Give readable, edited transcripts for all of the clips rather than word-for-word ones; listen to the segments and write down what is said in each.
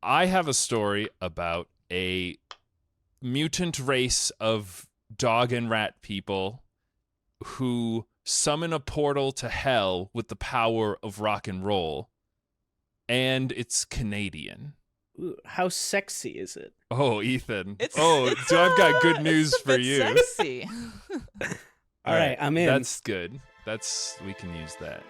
I have a story about a mutant race of dog and rat people who summon a portal to hell with the power of rock and roll, and it's Canadian. Ooh, how sexy is it? Oh, Ethan. It's I've got good news for you. Sexy. All right, I'm in. That's good. We can use that.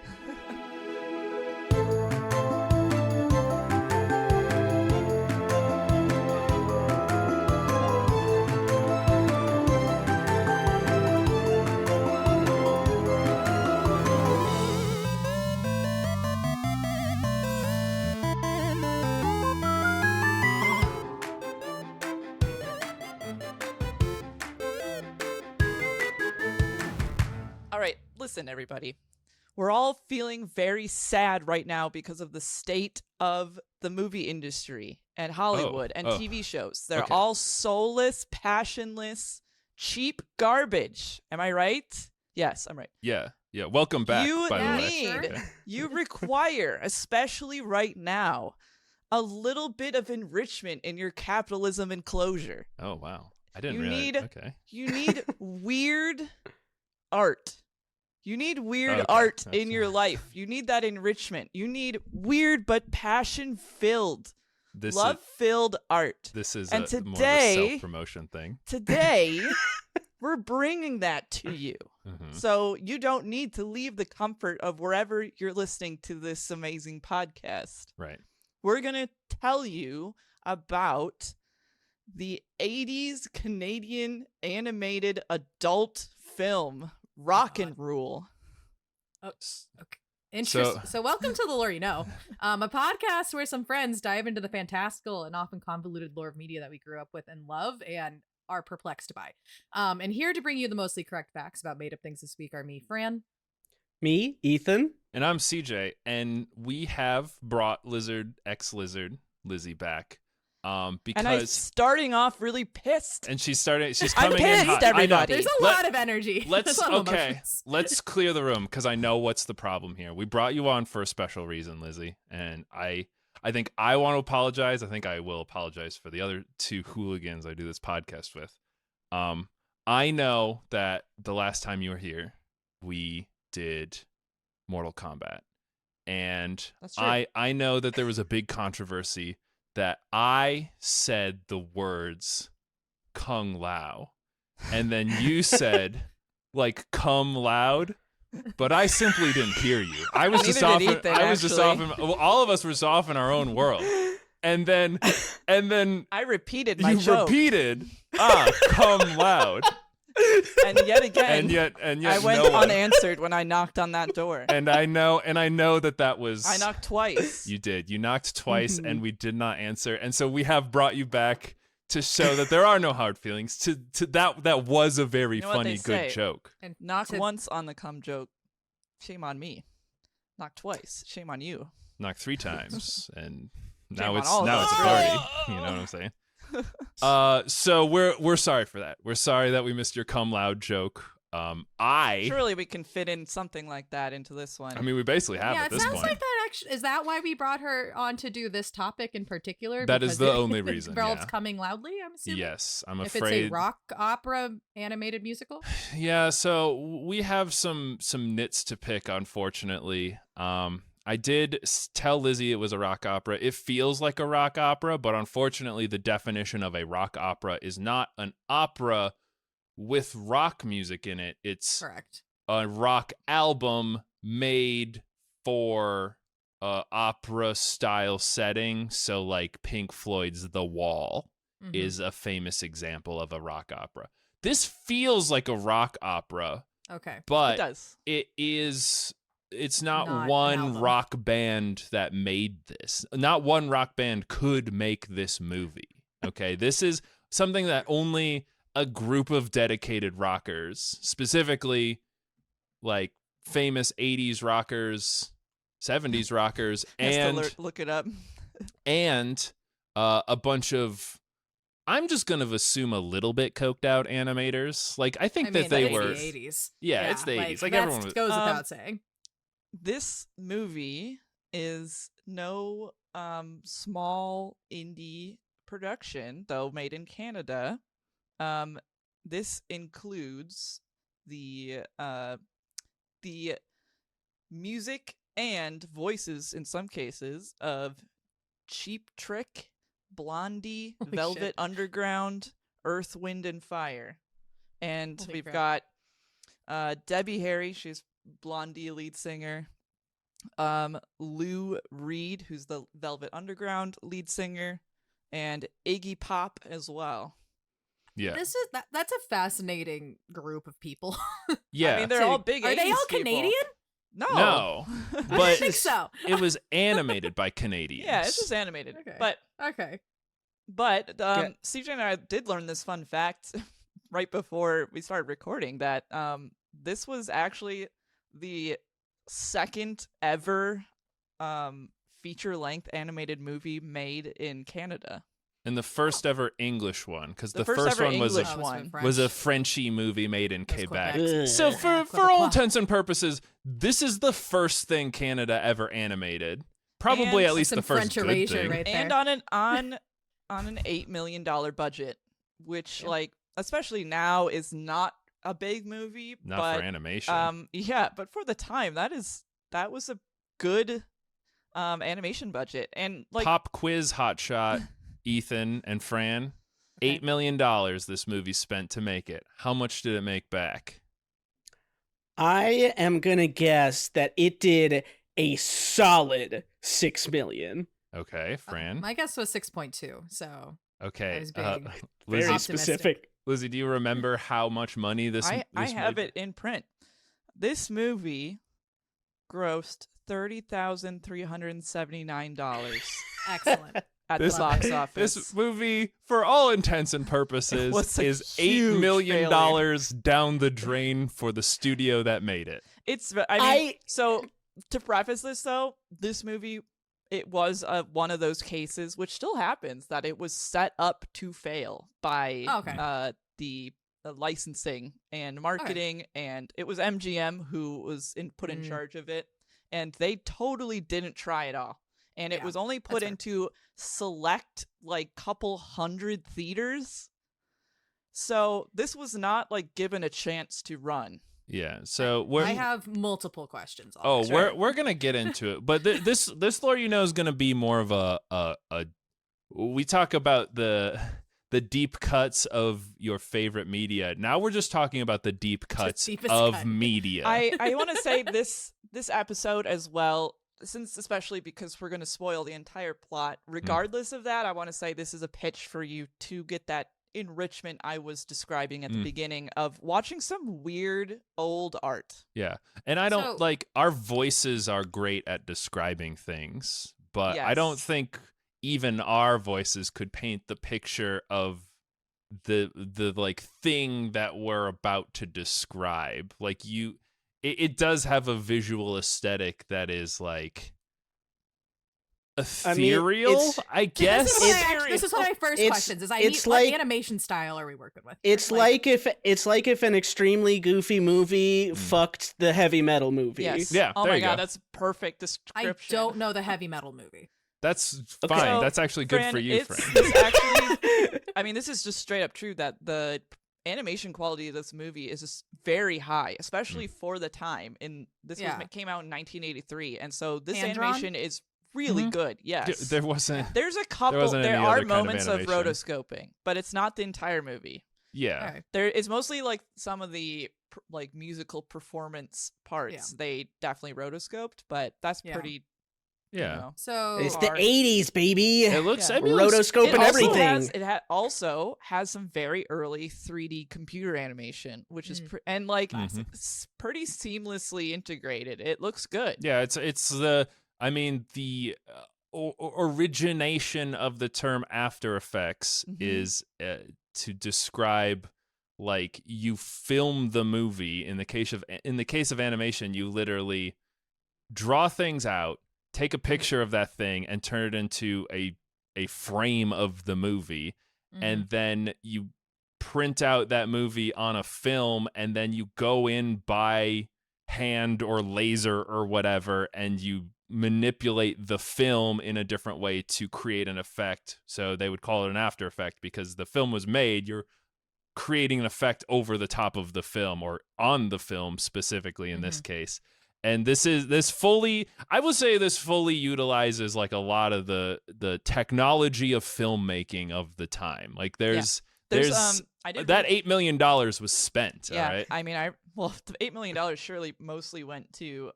All right, listen, everybody. We're all feeling very sad right now because of the state of the movie industry and Hollywood and TV shows. They're all soulless, passionless, cheap garbage. Am I right? Yes, I'm right. Yeah. Welcome back. You require, especially right now, a little bit of enrichment in your capitalism enclosure. Oh, wow. I didn't realize. Okay. You need weird art. You need weird art in your life. You need that enrichment. You need weird but passion-filled, love-filled art. This is more of a self-promotion thing. Today, we're bringing that to you. Mm-hmm. So you don't need to leave the comfort of wherever you're listening to this amazing podcast. Right. We're going to tell you about the 80s Canadian animated adult film, Rock and Rule. Oh, okay. Interesting. So welcome to The Lore You Know, a podcast where some friends dive into the fantastical and often convoluted lore of media that we grew up with and love and are perplexed by. And here to bring you the mostly correct facts about made up things this week are me, Fran. Me, Ethan. And I'm CJ, and we have brought ex-Lizard, Lizzie back. Because and I'm starting off really pissed. And she's coming I'm pissed, in hot. everybody. There's a lot of energy. Let's clear the room because I know what's the problem here. We brought you on for a special reason, Lizzie, and I think I want to apologize. I think I will apologize for the other two hooligans I do this podcast with. I know that the last time you were here, we did Mortal Kombat, and I know that there was a big controversy that I said the words Kung Lao, and then you said like come loud, but I simply didn't hear you. I was just off. All of us were off in our own world, and then I repeated my joke. You repeated come loud. And yet again, and yet I went unanswered when I knocked on that door. And I know that was. I knocked twice. You did. You knocked twice, and we did not answer. And so we have brought you back to show that there are no hard feelings. To that was a very funny, good joke. And knock once on the cum joke, shame on me. Knock twice, shame on you. Knock 3 times, and now it's a party. You know what I'm saying? So we're sorry for that. We're sorry that we missed your come loud joke. Surely we can fit in something like that into this one. I mean, we basically have at this point. Yeah, it sounds like that. Actually, is that why we brought her on to do this topic in particular? That is the only reason. Involves coming loudly, I'm assuming. Yes, I'm if afraid. It's a rock opera animated musical. Yeah, so we have some nits to pick, unfortunately. I did tell Lizzie it was a rock opera. It feels like a rock opera, but unfortunately the definition of a rock opera is not an opera with rock music in it. It's correct. A rock album made for opera style setting. So like Pink Floyd's The Wall is a famous example of a rock opera. This feels like a rock opera. Okay. But it does. It's not one rock band that made this. Not one rock band could make this movie. Okay, this is something that only a group of dedicated rockers, specifically like famous 80s rockers, 70s rockers, and look it up. And a bunch of, I'm just going to assume a little bit coked out animators. Like I think that they were the 80s. Yeah, it's the 80s. Like that everyone goes without saying. This movie is no small indie production, though made in Canada. This includes the music and voices in some cases of Cheap Trick, Blondie, Holy Velvet shit. Underground, Earth, Wind, and Fire. And Holy we've crap. got Debbie Harry, she's Blondie lead singer. Lou Reed, who's the Velvet Underground lead singer, and Iggy Pop as well. Yeah. That's a fascinating group of people. Yeah. I mean, they're all big. Are they 80s all people. Canadian? No. No. I But don't think so. it was animated by Canadians. Yeah, it's just animated. Okay. But Yeah. CJ and I did learn this fun fact right before we started recording that this was actually the second ever feature-length animated movie made in Canada. And the first ever English one, because the first first ever one was English a, one. was a Frenchy movie made in That's Quebec. Quebec. So Ugh. for all intents and purposes, this is the first thing Canada ever animated. Probably And at least some the first French good erasure thing. right there. And on an $8 million budget, which Yeah. like especially now is not a big movie, Not but for animation. yeah, but for the time that was a good animation budget. And like Pop quiz hotshot, Ethan and Fran. Okay. $8 million this movie spent to make it. How much did it make back? I am gonna guess that it did a solid 6 million. Okay, Fran. My guess was 6.2. So Okay. I was being Very Lizzie, optimistic. specific. Lizzie, do you remember how much money this I this have made? it in print. This movie grossed $30,379 excellent. at This- the box office. This movie, for all intents and purposes, was a is huge $8 million failure. down the drain for the studio that made it. I mean, I- so to preface this though, this movie, it was one of those cases, which still happens, that it was set up to fail by Oh, okay. the licensing and marketing, and it was MGM who was put in Mm. charge of it, and they totally didn't try at all. And it Yeah, was only put fair. into select like couple hundred theaters. So this was not like given a chance to run. Yeah. So we're I have multiple questions. on oh this. we're gonna get into it, but this lore is gonna be more of a we talk about the deep cuts of your favorite media. Now we're just talking about the deep cuts deepest of cut. media. I want to say this episode as well, since especially because we're going to spoil the entire plot. Regardless of that, I want to say this is a pitch for you to get that enrichment I was describing at the beginning of watching some weird old art. Yeah. And I don't So- like our voices are great at describing things, but I don't Yes. think even our voices could paint the picture of the like thing that we're about to describe. Like it does have a visual aesthetic that is like ethereal, it's- I guess. This is one of my first It's- questions. Is it's what like- animation style are we working with? It's like if an extremely goofy movie fucked the heavy metal movie. Yes. Yeah, Oh there my you god, go. that's perfect I description. don't know the heavy metal movie. That's Okay. fine. So, That's actually good Fran, for you, it's friend. actually, I mean, this is just straight up true that the animation quality of this movie is just very high, especially for the time. And this Yeah. came out in 1983, and so this Hand-drawn? animation is really good. Yes, There wasn't there's a couple. wasn't There any are other kind of moments of animation. rotoscoping, but it's not the entire movie. yeah. Okay. There is mostly like some of the like musical performance parts. Yeah. They definitely rotoscoped, but that's Yeah. pretty. Yeah. You know. So It's the Art. 80s, baby. It looks Yeah. I mean, it looks- Rotoscope It and also everything. also has some very early 3D computer animation, which is and like pretty seamlessly integrated. It looks good. Yeah, it's the I mean the origination of the term After Effects is to describe like you film the movie. In the case of animation, you literally draw things out, take a picture of that thing, and turn it into a frame of the movie, and then you print out that movie on a film, and then you go in by hand or laser or whatever, and you manipulate the film in a different way to create an effect. So they would call it an after effect because the film was made. You're creating an effect over the top of the film or on the film specifically in this case. And this fully utilizes like a lot of the technology of filmmaking of the time. Like there's that $8 million was spent. Yeah, all right? I mean, the $8 million surely mostly went to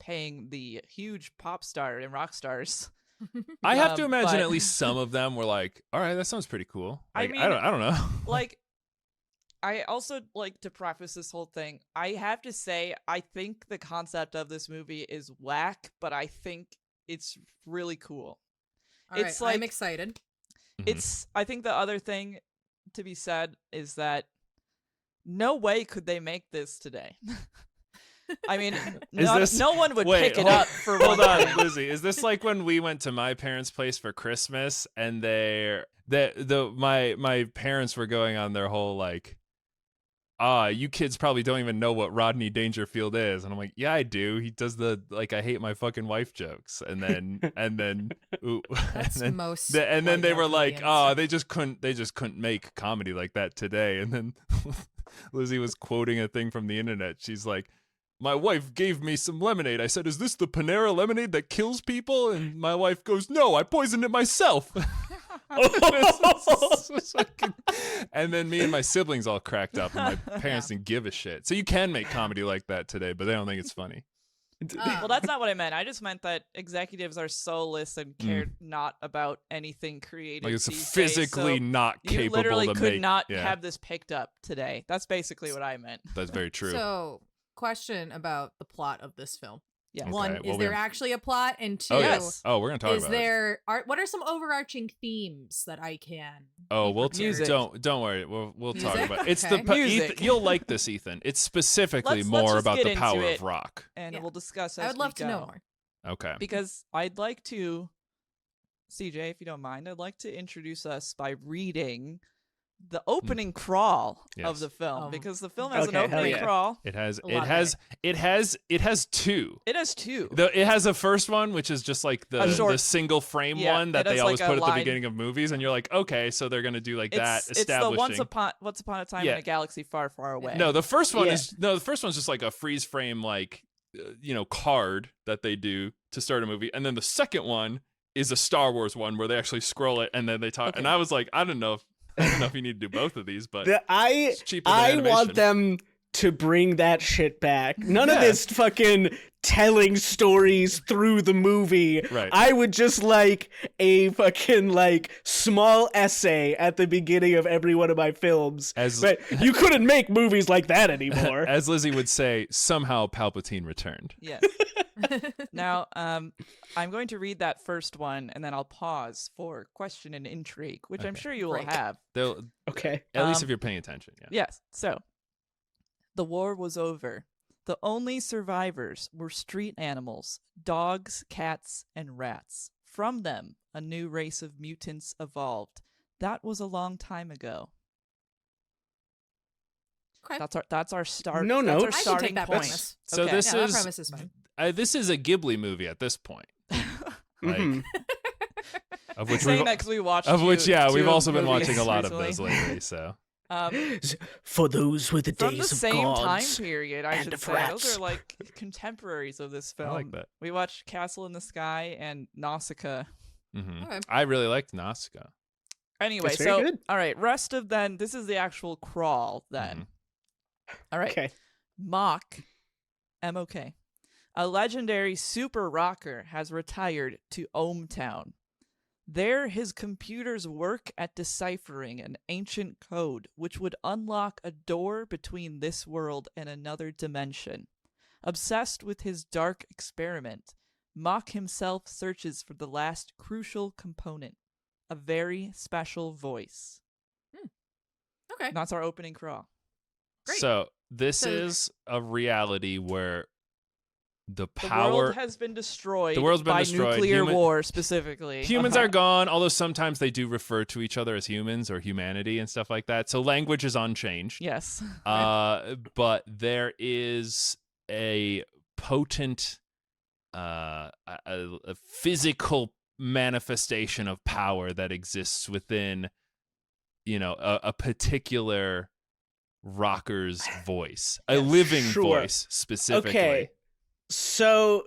paying the huge pop star and rock stars. I have to imagine at least some of them were like, all right, that sounds pretty cool. Like, I don't know. Like, I also like to preface this whole thing. I have to say, I think the concept of this movie is whack, but I think it's really cool. All right, I'm excited. I think the other thing to be said is that no way could they make this today. I mean, no one would pick it up for hold one on, thing. Lizzie. Is this like when we went to my parents' place for Christmas and my parents were going on their whole like, you kids probably don't even know what Rodney Dangerfield is, and I'm like, yeah, I do. He does the like I hate my fucking wife jokes, and then ooh, and then they were like, they just couldn't make comedy like that today, and then Lizzie was quoting a thing from the internet. She's like, my wife gave me some lemonade. I said, is this the Panera lemonade that kills people? And my wife goes, no, I poisoned it myself. And then me and my siblings all cracked up, and my parents didn't give a shit. So you can make comedy like that today, but they don't think it's funny. Well, that's not what I meant. I just meant that executives are soulless and care not about anything creative. Like it's these physically days, so not capable you literally to could make, not have this picked up today. That's basically what I meant. That's very true. So, question about the plot of this film. Yeah. Okay, One, well, is there actually a plot? And two, yes. Oh, we're gonna talk is about there what are some overarching themes that I can? Oh, we'll Music. don't worry. We'll talk Music? about it. It's Okay. the Music. You'll like this, Ethan. It's specifically Let's more just about get the into power it. of rock. And Yeah. we'll discuss as I would love we to know go. more. Okay. Because I'd like to, CJ, if you don't mind, I'd like to introduce us by reading the opening crawl of Yes. the film, because the film Okay, has an hell opening yeah. crawl. It has A lot of two. It has two. It has a first one, which is just like A short- the single frame Yeah, one that it they has, always like, a put at the line. beginning of movies, and you're like, okay, so they're gonna do like that, It's the establishing. once upon a time Yeah. in a galaxy far, far away. No, the first one Yeah. the first one's just like a freeze frame, like card that they do to start a movie, and then the second one is a Star Wars one where they actually scroll it and then they talk. Okay. And I was like, I don't know if you need to do both of these, but I it's cheaper than animation. want them to bring that shit back. None of Yeah. this fucking telling stories through the movie. Right. I would just like a fucking like small essay at the beginning of every one of my films. But you couldn't make movies like that anymore. As Lizzie would say, somehow Palpatine returned. Yes. Now, I'm going to read that first one, and then I'll pause for question and intrigue, which I'm Okay. sure you will Great. have. Okay. At least if you're paying attention. Yeah. Yes. So, the war was over. The only survivors were street animals, dogs, cats, and rats. From them, a new race of mutants evolved. That was a long time ago. Okay. That's our start. No that's our notes. I can starting take that point. premise. So Okay. this Yeah, that is premise is fine. This is a Ghibli movie at this point. Like, Mhm. of which Saying we've, that because we watched. of which yeah, we've two also been movies watching a lot recently. of those lately. So For those were the From days the of same time gods. period, I and should of say. rats. Those are like contemporaries of this film. I like that. We watched Castle in the Sky and Nausicaa. Mhm. Okay. I really liked Nausicaa. Anyway, That's very so good. all right, rest of then this is the actual crawl then. All right. Okay. Mock, M-O-K, a legendary super rocker has retired to ohmTown. There, his computers work at deciphering an ancient code which would unlock a door between this world and another dimension. Obsessed with his dark experiment, Mock himself searches for the last crucial component, a very special voice. Okay. And that's our opening crawl. Great. So this So- is a reality where the The power world has been destroyed The world's been by destroyed. nuclear war specifically. humans are gone, although sometimes they do refer to each other as humans or humanity and stuff like that. So language is unchanged. Yes. But there is a potent a physical manifestation of power that exists within, a particular rocker's voice, a living voice specifically. Okay, so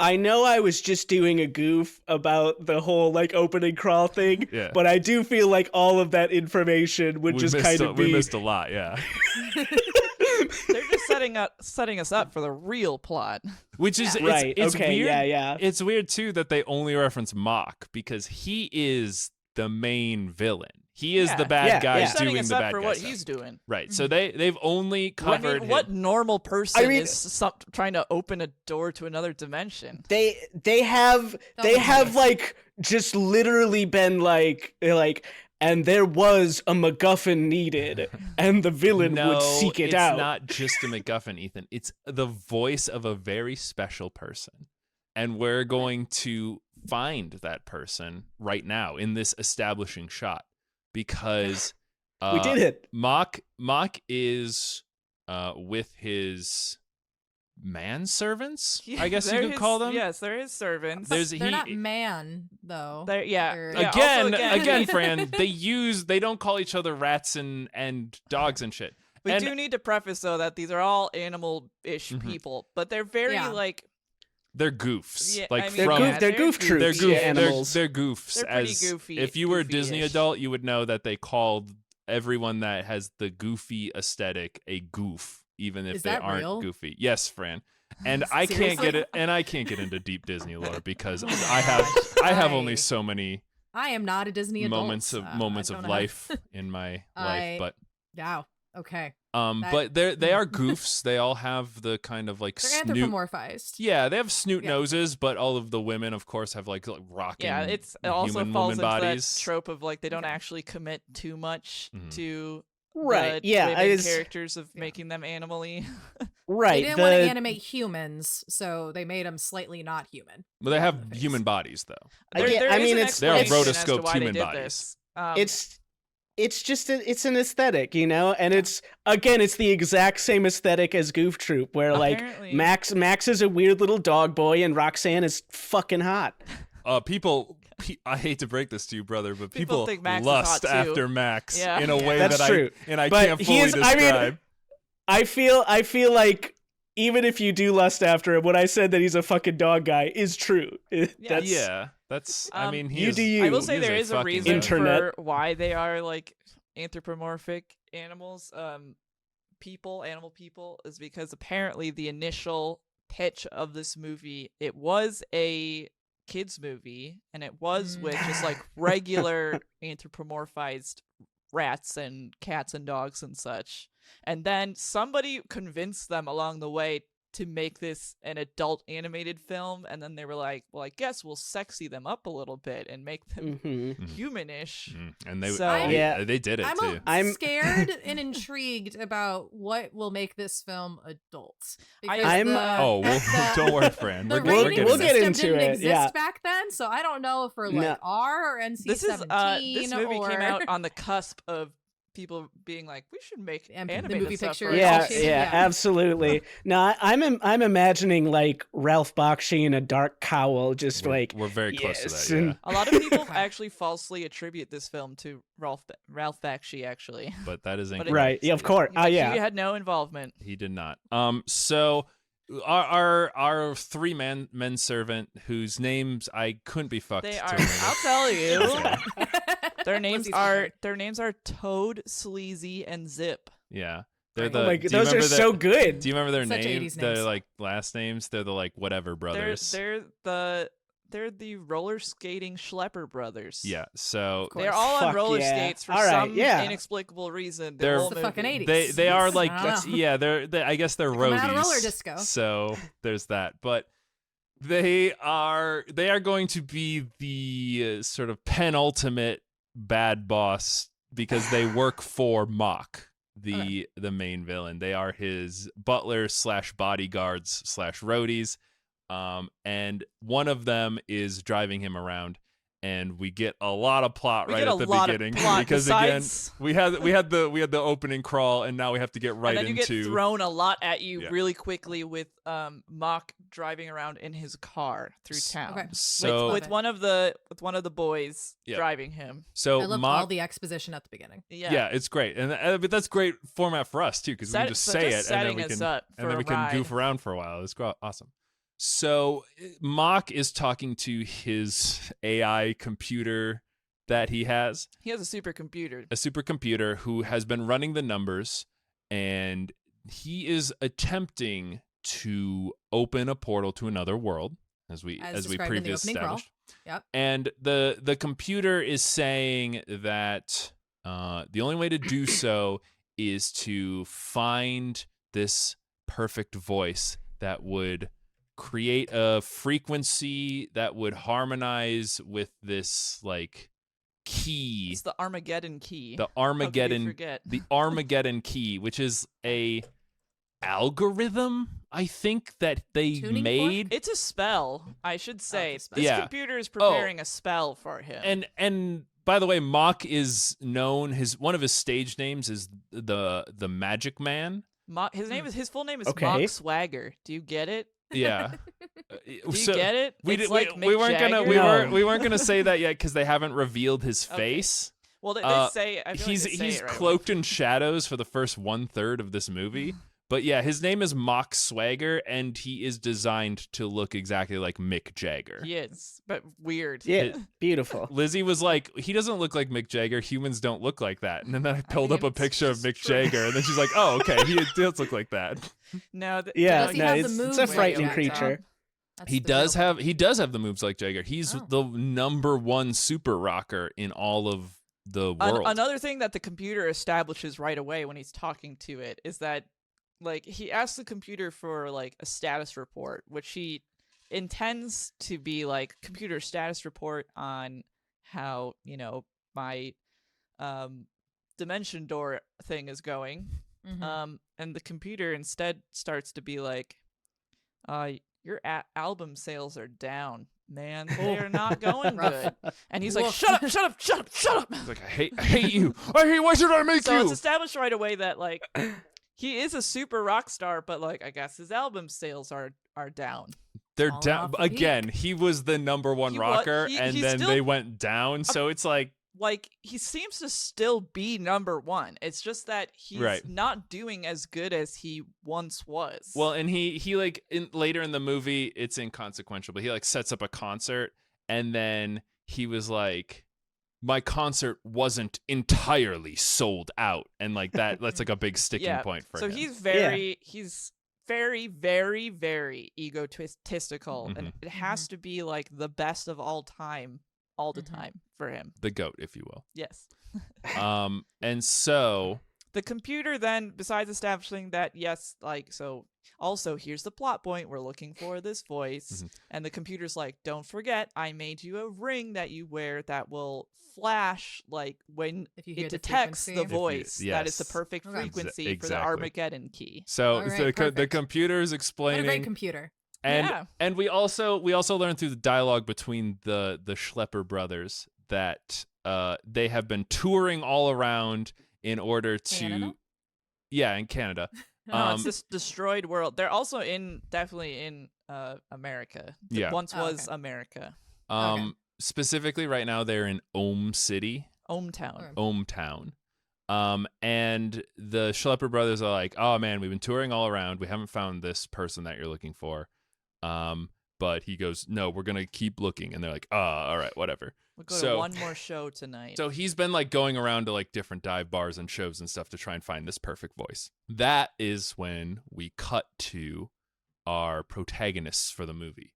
I know I was just doing a goof about the whole like opening crawl thing, but I do feel like all of that information would just kind of be. We missed a lot, yeah. They're just setting us up for the real plot, which is right. It's okay, weird. yeah. It's weird too that they only reference Mock because he is the main villain. He is the bad guy doing the bad for guy what stuff. he's doing. Right. So they've only covered. What normal person is trying to open a door to another dimension? They have like just literally been like. And there was a MacGuffin needed, and the villain would seek it out. It's not just a MacGuffin, Ethan. It's the voice of a very special person. And we're going to find that person right now in this establishing shot. Because we did it. Mock is with his manservants, I guess you could call them. Yes, they're his servants. They're not man though. Again, Fran, they don't call each other rats and dogs and shit. We do need to preface though that these are all animal-ish people, but they're very like they're goofs. Yeah, like they're goof troops. Animals. They're goofs. They're pretty goofy. If you were a Disney adult, you would know that they called everyone that has the goofy aesthetic a goof, even if they aren't real? Goofy. Yes, Fran. And I can't get it. And I can't get into deep Disney lore because I have only so many. I am not a Disney adult. Moments of life in my life, but wow. Okay. But they are goofs. They all have the kind of like they're anthropomorphized. Yeah, they have snoot noses, but all of the women, of course, have like rocking. Yeah, it also falls into bodies. that trope of like they don't actually commit too much to right. the women characters of making them animally. Right. They didn't want to animate humans, so they made them slightly not human. But they have human bodies, though. They're rotoscoped human bodies. It's just it's an aesthetic, and it's the exact same aesthetic as Goof Troop, where like Max is a weird little dog boy and Roxanne is fucking hot. I hate to break this to you, brother, but people think Max lust is hot too. after Max in a Yeah. way That's that true. I But can't fully describe. I feel like even if you do lust after him, what I said that he's a fucking dog guy is true. That's I mean, I will say there is a reason internet. for why they are like anthropomorphic animals. Animal people, is because apparently the initial pitch of this movie, it was a kids movie, and it was with just like regular anthropomorphized rats and cats and dogs and such. And then somebody convinced them along the way to make this an adult animated film, and then they were like, well, I guess we'll sexy them up a little bit and make them humanish. And they did it too. I'm scared and intrigued about what will make this film adult. Don't worry, Fran. The we'll get into didn't it. exist back then, so I don't know if we're like R or NC-17. This movie came out on the cusp of people being like, we should make the movie picture. Yeah, absolutely. No, I'm imagining like Ralph Bakshi in a dark cowl, just we're very close to that. Yeah. A lot of people actually falsely attribute this film to Ralph Bakshi, actually. But that is incorrect. Right. Yeah, of course. He had no involvement. He did not. So our three men servant whose names I couldn't be fucked. They are. I'll tell you. Their names are Toad, Sleazy, and Zip. Yeah. Those are so good. Do you remember their Such names? Their like last names? They're the like whatever brothers. They're the roller skating Schlepper brothers. Yeah. So they're all on roller skates for some inexplicable reason. They're the fucking 80s. They are like I guess they're roadies. Out of roller disco. So there's that. But they are going to be the sort of penultimate bad boss because they work for Mock, the main villain. They are his butlers / bodyguards / roadies, and one of them is driving him around, and we get a lot of plot at the beginning because again we had the opening crawl, and now we have to get right and then you into get thrown a lot at you really quickly with Mock driving around in his car through town. Okay. So with one of the boys driving him. So I loved all the exposition at the beginning. Yeah, it's great, and but that's great format for us too, because we can just say it and then we can goof around for a while. It's awesome. So Mock is talking to his AI computer that he has. He has a supercomputer. A supercomputer who has been running the numbers, and he is attempting to open a portal to another world, as we previously established. Yep. And the computer is saying that the only way to do so is to find this perfect voice that would create a frequency that would harmonize with this like key. It's the Armageddon key. The Armageddon key, which is a algorithm, I think, that they made. It's a spell, I should say. This computer is preparing a spell for him. And by the way, Mock is known. One of his stage names is the Magic Man. His full name is Mock Swagger. Do you get it? Yeah. Do you get it? We weren't gonna say that yet because they haven't revealed his face. Well, they say he's cloaked in shadows for the first 1/3 of this movie. But yeah, his name is Mock Swagger, and he is designed to look exactly like Mick Jagger. He is, but weird. Yeah, beautiful. Lizzie was like, he doesn't look like Mick Jagger. Humans don't look like that. And then I pulled up a picture of Mick Jagger, and then she's like, oh, okay, he does look like that. No, it's a frightening creature. He does have the moves like Jagger. He's the #1 super rocker in all of the world. Another thing that the computer establishes right away when he's talking to it is that, like, he asks the computer for like a status report, which he intends to be like computer status report on how, my dimension door thing is going. Mm-hmm. And the computer instead starts to be like, your album sales are down, man. They're not going good. And he's like, shut up. He's like, I hate you. Why should I make you? So it's established right away that, like, he is a super rock star, but, like, I guess his album sales are down. They're down. Again, he was the #1 rocker, and then they went down. So it's like he seems to still be #1. It's just that he's not doing as good as he once was. Well, and he like later in the movie, it's inconsequential, but he like sets up a concert, and then he was like, my concert wasn't entirely sold out, and like that's like a big sticking point for him. So he's very very, very egotistical, and it has to be like the best of all time all the time for him. The GOAT, if you will. Yes. And so the computer then, besides establishing that, yes, like, so also here's the plot point, we're looking for this voice, and the computer's like, don't forget, I made you a ring that you wear that will flash, like, when it detects the voice, that is the perfect frequency for the Armageddon key. So the computer's explaining. What a great computer. And we also learned through the dialogue between the Schlepper brothers that they have been touring all around in order to in Canada. It's this destroyed world. They're also definitely in America. Once was America. Specifically right now they're in Ohmtown. And the Schlepper brothers are like, oh man, we've been touring all around. We haven't found this person that you're looking for. But he goes, no, we're going to keep looking. And they're like, all right, whatever. We'll go to one more show tonight. So he's been like going around to like different dive bars and shows and stuff to try and find this perfect voice. That is when we cut to our protagonists for the movie.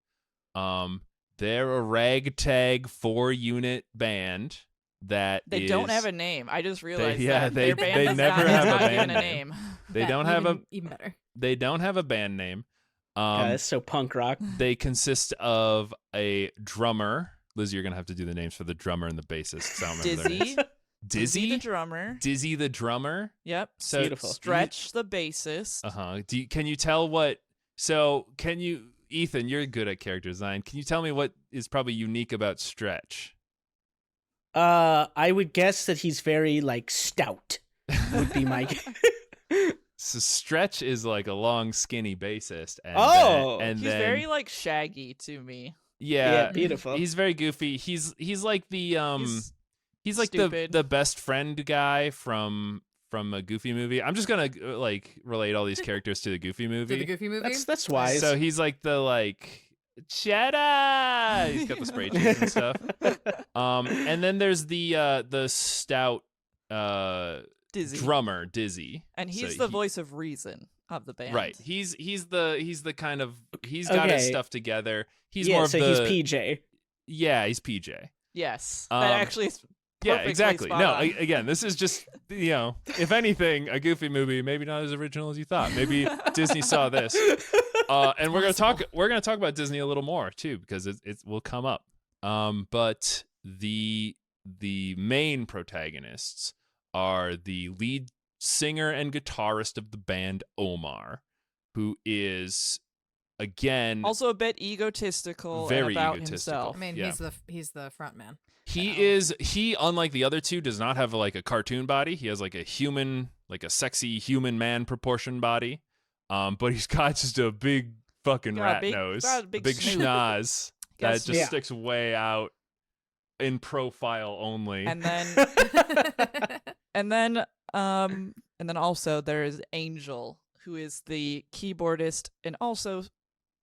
They're a ragtag 4-unit band that they don't have a name. I just realized they never have a band name. They don't have even better. They don't have a band name. It's so punk rock. They consist of a drummer. Liz, you're gonna have to do the names for the drummer and the bassist. I don't remember their names. Dizzy the drummer. Dizzy the drummer. Yep. So beautiful. Stretch the bassist. Can you tell what? So can you, Ethan? You're good at character design. Can you tell me what is probably unique about Stretch? I would guess that he's very like stout. Would be my. So Stretch is like a long, skinny bassist. And he's very like Shaggy to me. Yeah, beautiful. He's very goofy. He's like the he's like the best friend guy from a Goofy movie. I'm just gonna like relate all these characters to the Goofy movie. To the Goofy movie. That's wise. So he's like the like cheddar. He's got the spray cheese and stuff. And then there's the stout Dizzy. drummer Dizzy, and he's the voice of reason of the band. Right. He's the kind of he's got his stuff together. He's more of so he's PJ. Yeah, he's PJ. Yes, that actually is. Yeah, exactly. Spot No, on. again, this is just if anything, a Goofy movie, maybe not as original as you thought. Maybe Disney saw this, and we're gonna talk about Disney a little more too because it will come up. But the main protagonists are the lead singer and guitarist of the band, Omar, who is again also a bit egotistical and about himself. I mean, he's the front man. He unlike the other two does not have like a cartoon body. He has like a sexy human man proportion body. But he's got just a big fucking rat nose, a big schnoz that just sticks way out in profile only. And then and then also there is Angel, who is the keyboardist and also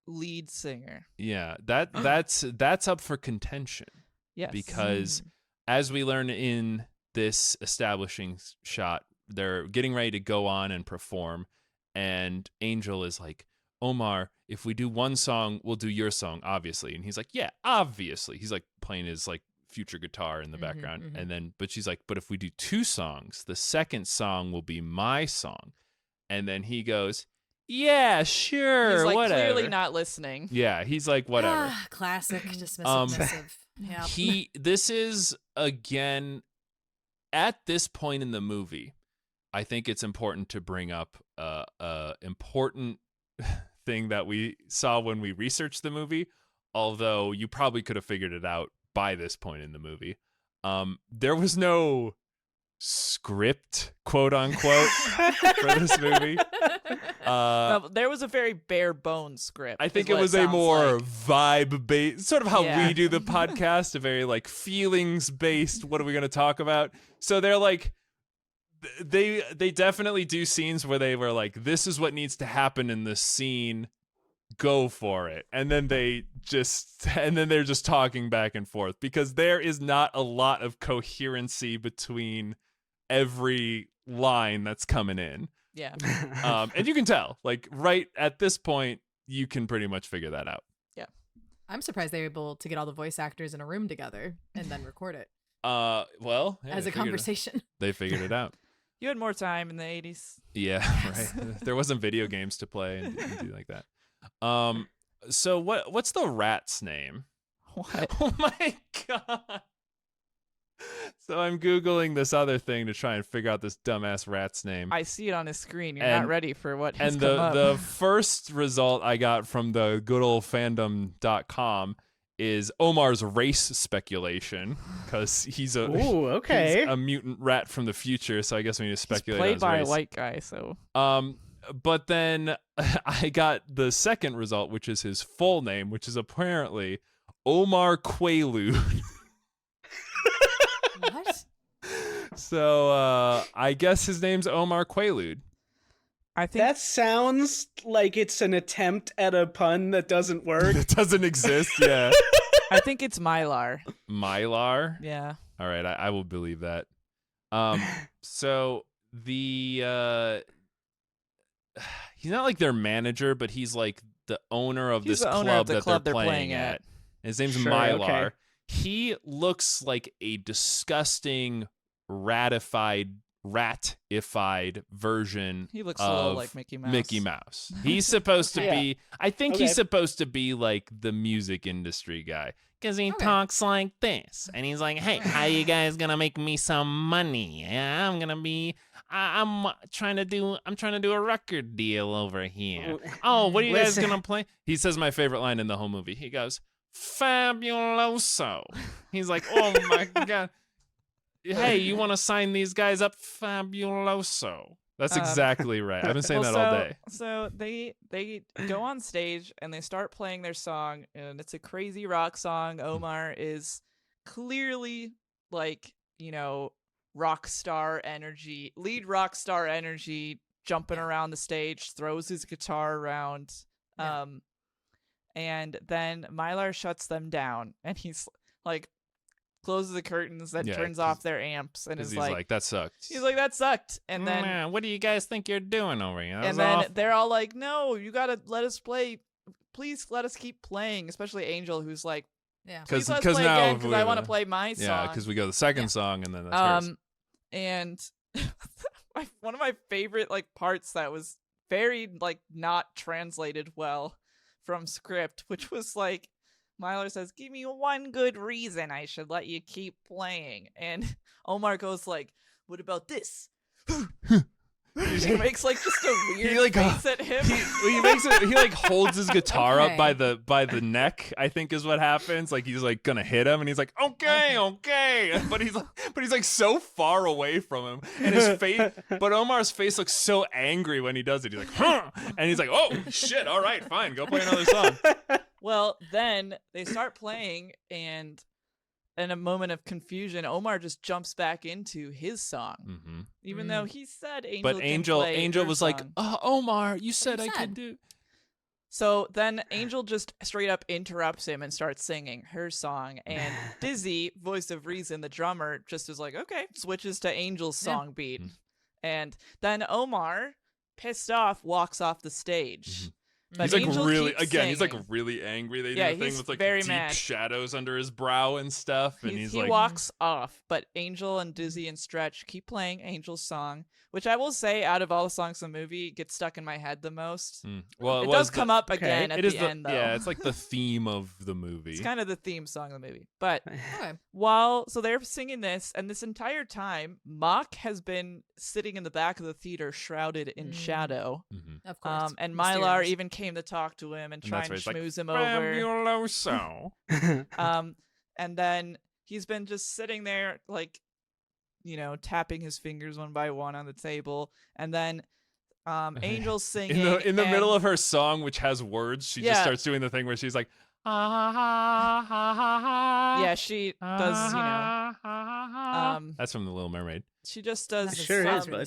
lead singer. Yeah, that's up for contention. Yes. Because as we learn in this establishing shot, they're getting ready to go on and perform, and Angel is like, Omar, if we do one song, we'll do your song, obviously. And he's like, yeah, obviously. He's like playing his like future guitar in the background. And then, but she's like, but if we do two songs, the second song will be my song. And then he goes, yeah, sure, he's like whatever. Clearly not listening. Yeah, he's like, whatever. Classic dismissive. Yeah. This is again at this point in the movie, I think it's important to bring up a important thing that we saw when we researched the movie, although you probably could have figured it out by this point in the movie. There was no script, quote unquote, for this movie. No, there was a very bare bones script. I think it was a more vibe based, sort of how we do the podcast, a very like feelings based. What are we going to talk about? So they're like, they definitely do scenes where they were like, this is what needs to happen in this scene, go for it. And then they're just talking back and forth because there is not a lot of coherency between every line that's coming in. Yeah. And you can tell, like right at this point, you can pretty much figure that out. Yeah. I'm surprised they were able to get all the voice actors in a room together and then record it. Well, yeah, as a conversation. They figured it out. You had more time in the 80s. Yeah, right. There wasn't video games to play and do like that. So what's the rat's name? What? Oh my god. So I'm Googling this other thing to try and figure out this dumbass rat's name. I see it on the screen. You're not ready for what has come up. And the first result I got from the good old fandom.com is Omar's race speculation, because he's a mutant rat from the future, so I guess we need to speculate on his played by race. a white guy, so... But then I got the second result, which is his full name, which is apparently Omar Quaalude. What? So I guess his name's Omar Quaalude. I think that sounds like it's an attempt at a pun that doesn't work. It doesn't exist, yeah. I think it's Mylar. Mylar? Yeah. All right, I will believe that. So the he's not like their manager, but he's like the owner of this club that they're playing at. His name's Mylar. Okay. He looks like a disgusting ratified version. He looks a little like Mickey Mouse. Mickey Mouse. He's supposed to be. I think he's supposed to be like the music industry guy, because he talks like this, and he's like, "Hey, how you guys gonna make me some money? I'm trying to do a record deal over here. Oh, what are you guys gonna play?" He says my favorite line in the whole movie. He goes, "Fabuloso." He's like, "Oh my god. Hey, you want to sign these guys up? Fabuloso." That's exactly right. I've been saying that all day. So they go on stage and they start playing their song, and it's a crazy rock song. Omar is clearly like, rock star energy, lead rock star energy, jumping around the stage, throws his guitar around. And then Mylar shuts them down, and he's like, closes the curtains, then turns off their amps, and is like, that sucked. He's like, that sucked. And then, man, what do you guys think you're doing over here? And then they're all like, no, you gotta let us play. Please let us keep playing. Especially Angel, who's like, please let us play again because I want to play my song. Yeah, because we go the second song, and then that's hers. And one of my favorite parts that was very not translated well from script, which was like, Mylar says, give me one good reason I should let you keep playing. And Omar goes like, what about this? He makes just a weird face at him. He holds his guitar up by the neck, I think is what happens. He's gonna hit him, and he's like, okay. But he's so far away from him. And his face, but Omar's face looks so angry when he does it. He's like, huh? And he's like, oh shit, all right, fine, go play another song. Well, then they start playing, and in a moment of confusion, Omar just jumps back into his song, even though he said Angel. But Angel was song. like, Omar, you said I could do. So then Angel just straight up interrupts him and starts singing her song, and Dizzy, voice of reason, the drummer, just is like, okay, switches to Angel's song beat, and then Omar, pissed off, walks off the stage. But he's Angel really singing. He's really angry. They do a thing with very deep mad. Shadows under his brow and stuff, and he walks off. But Angel and Dizzy and Stretch keep playing Angel's song, which I will say, out of all the songs in the movie, gets stuck in my head the most. Well, it does come up again at the end, though. Yeah, it's like the theme of the movie. It's kind of the theme song of the movie. But okay. so they're singing this, and this entire time, Mock has been sitting in the back of the theater, shrouded in shadow. Of course. And Mylar even came to talk to him and try and schmooze him over. Fabuloso. And then he's been just sitting there, tapping his fingers one by one on the table, and then Angel's singing in the middle of her song, which has words. She just starts doing the thing where she's like, yeah, she does. That's from The Little Mermaid. She just does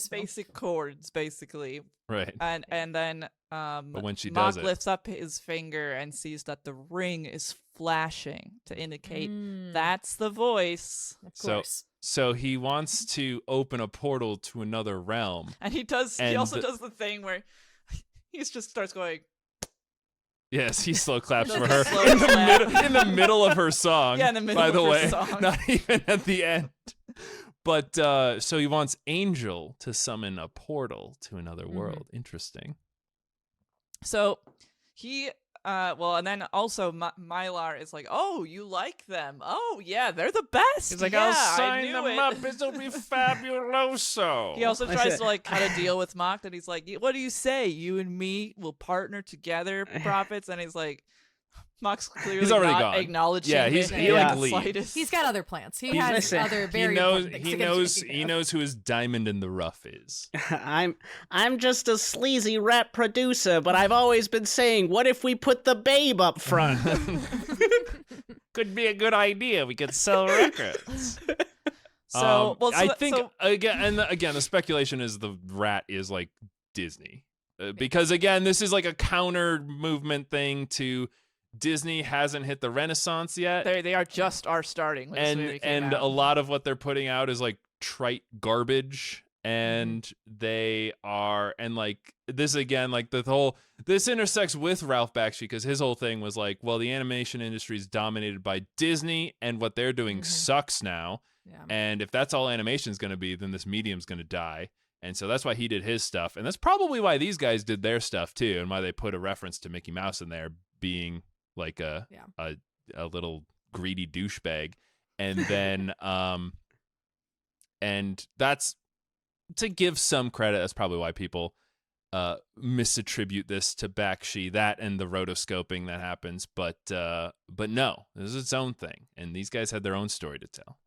basic chords, basically. Right. And then but when she Mock does it, lifts up his finger and sees that the ring is flashing to indicate that's the voice. Of course. So he wants to open a portal to another realm. And he does. He also does the thing where he just starts going. Yes, he slow claps for her in the middle of her song. Yeah, in the middle by the of way, her song. Not even at the end. But so he wants Angel to summon a portal to another world. Interesting. So he, and then also Mylar is like, oh, you like them? Oh, yeah, they're the best. He's like, yeah, I'll sign them up. It'll be fabuloso. He also tries to cut a deal with Mock, and he's like, what do you say? You and me will partner together, prophets? And he's like, Mock's clearly already not gone. acknowledging he leaves. He's got other plans. He has other very he knows who his diamond in the rough is. I'm just a sleazy rap producer, but I've always been saying, what if we put the babe up front? Could be a good idea. We could sell records. I think again, the speculation is the rat is like Disney, because again, this is like a counter movement thing to. Disney hasn't hit the Renaissance yet. They are starting. And a lot of what they're putting out is trite garbage. And they are, and this again, this intersects with Ralph Bakshi, because his whole thing was well, the animation industry is dominated by Disney, and what they're doing sucks now. Yeah. And if that's all animation is going to be, then this medium's going to die. And so that's why he did his stuff. And that's probably why these guys did their stuff too, and why they put a reference to Mickey Mouse in there being a little greedy douchebag. And then and that's to give some credit. That's probably why people misattribute this to Bakshi, that and the rotoscoping that happens. But no, this is its own thing, and these guys had their own story to tell.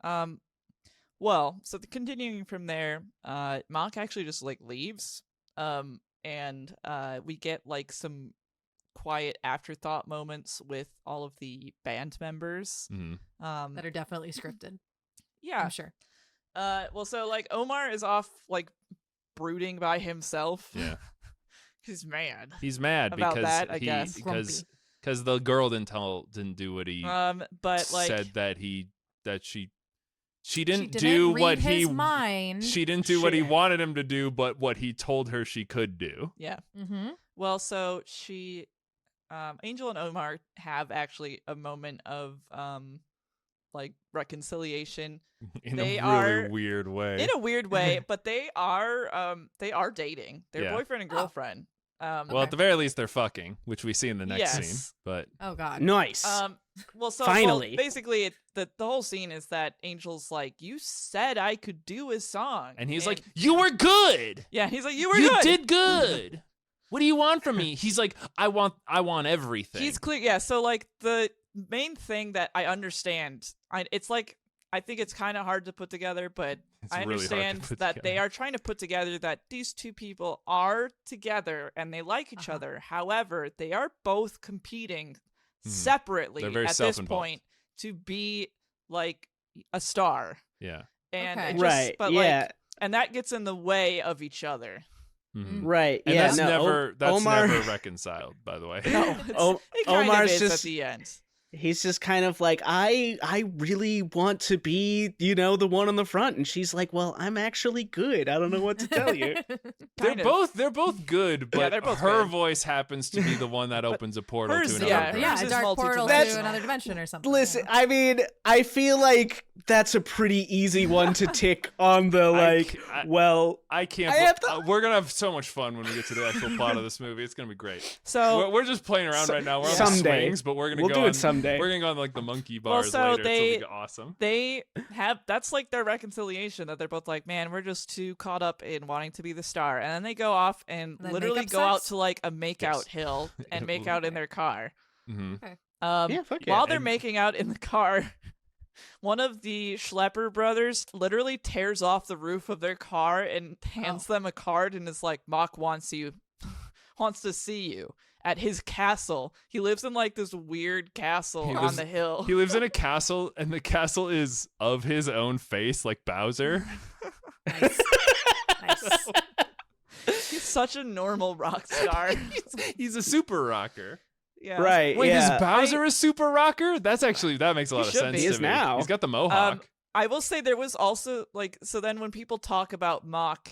Well, so continuing from there, Mock actually just like leaves, and we get like some quiet afterthought moments with all of the band members that are definitely scripted. Yeah, I'm sure. Well, so like Omar is off like brooding by himself. Yeah. He's mad. He's mad about because that, I guess. because the girl didn't do what he but like said she didn't she do read what his he mind. she didn't do what he wanted him to do, but what he told her she could do. Yeah. Mm-hmm. Well, so she, Angel and Omar have actually a moment of like reconciliation. In They a are really weird way. in a weird way, but they are dating. They're boyfriend and girlfriend. Well, at the very least, they're fucking, which we see in the next scene. Yes. But Oh God. Nice. Well, so Finally. basically, the whole scene is that Angel's like, "You said I could do a song," and he's like, "You were good. "Yeah." He's like, "You were You good. did good. What do you want from me?" He's like, "I want everything." He's clear. Yeah. So like the main thing that I understand, it's like I think it's kind of hard to put together, but It's I really hard to understand put that together. they are trying to put together that these two people are together and they like each other. However, they are both competing separately They're very at this self-involved. point to be like a star. Yeah. And Okay. it just, Right, but yeah. like, and that gets in the way of each other. Mhm. Right. And yeah. that's no. never reconciled, by the way. No, it kind Omar's of is just- at the end. He's just kind of like, I really want to be, the one on the front. And she's like, well, I'm actually good. I don't know what to tell you. Kind of. They're both good, but they're both her good. voice happens to be the one that opens a portal hers, to another. yeah, place. Yeah, Hers a is dark portal That's- to another dimension or something. Listen, yeah. I mean, I feel like that's a pretty easy one to tick on the, I can't. I have to- We're gonna have so much fun when we get to the actual plot of this movie. It's gonna be great. So We're just playing around right now. We're on the Someday. swings, but we're gonna We'll go do on, it someday. We're gonna go on like the monkey Well, bars so later. they- It'll be awesome. they have, that's like their reconciliation, that they're both like, man, we're just too caught up in wanting to be the star. And then they go off and Then literally make up go out sex? to like a makeout Yes. hill and make out in their car. Mm-hmm. Yeah, fuck yeah. While they're And- making out in the car, one of the Schlepper brothers literally tears off the roof of their car and hands them a card and is like, Mock wants you, wants to see you at his castle. He lives in like this weird castle He on lives- the hill. He lives in a castle, and the castle is of his own face, like Bowser. Nice. Nice. He's such a normal rock star. He's a super rocker. Yeah. Right, Wait, yeah. is Bowser a super rocker? That makes a lot of should sense be. He to is me. now. He's got the mohawk. I will say there was also like, so then when people talk about Mock,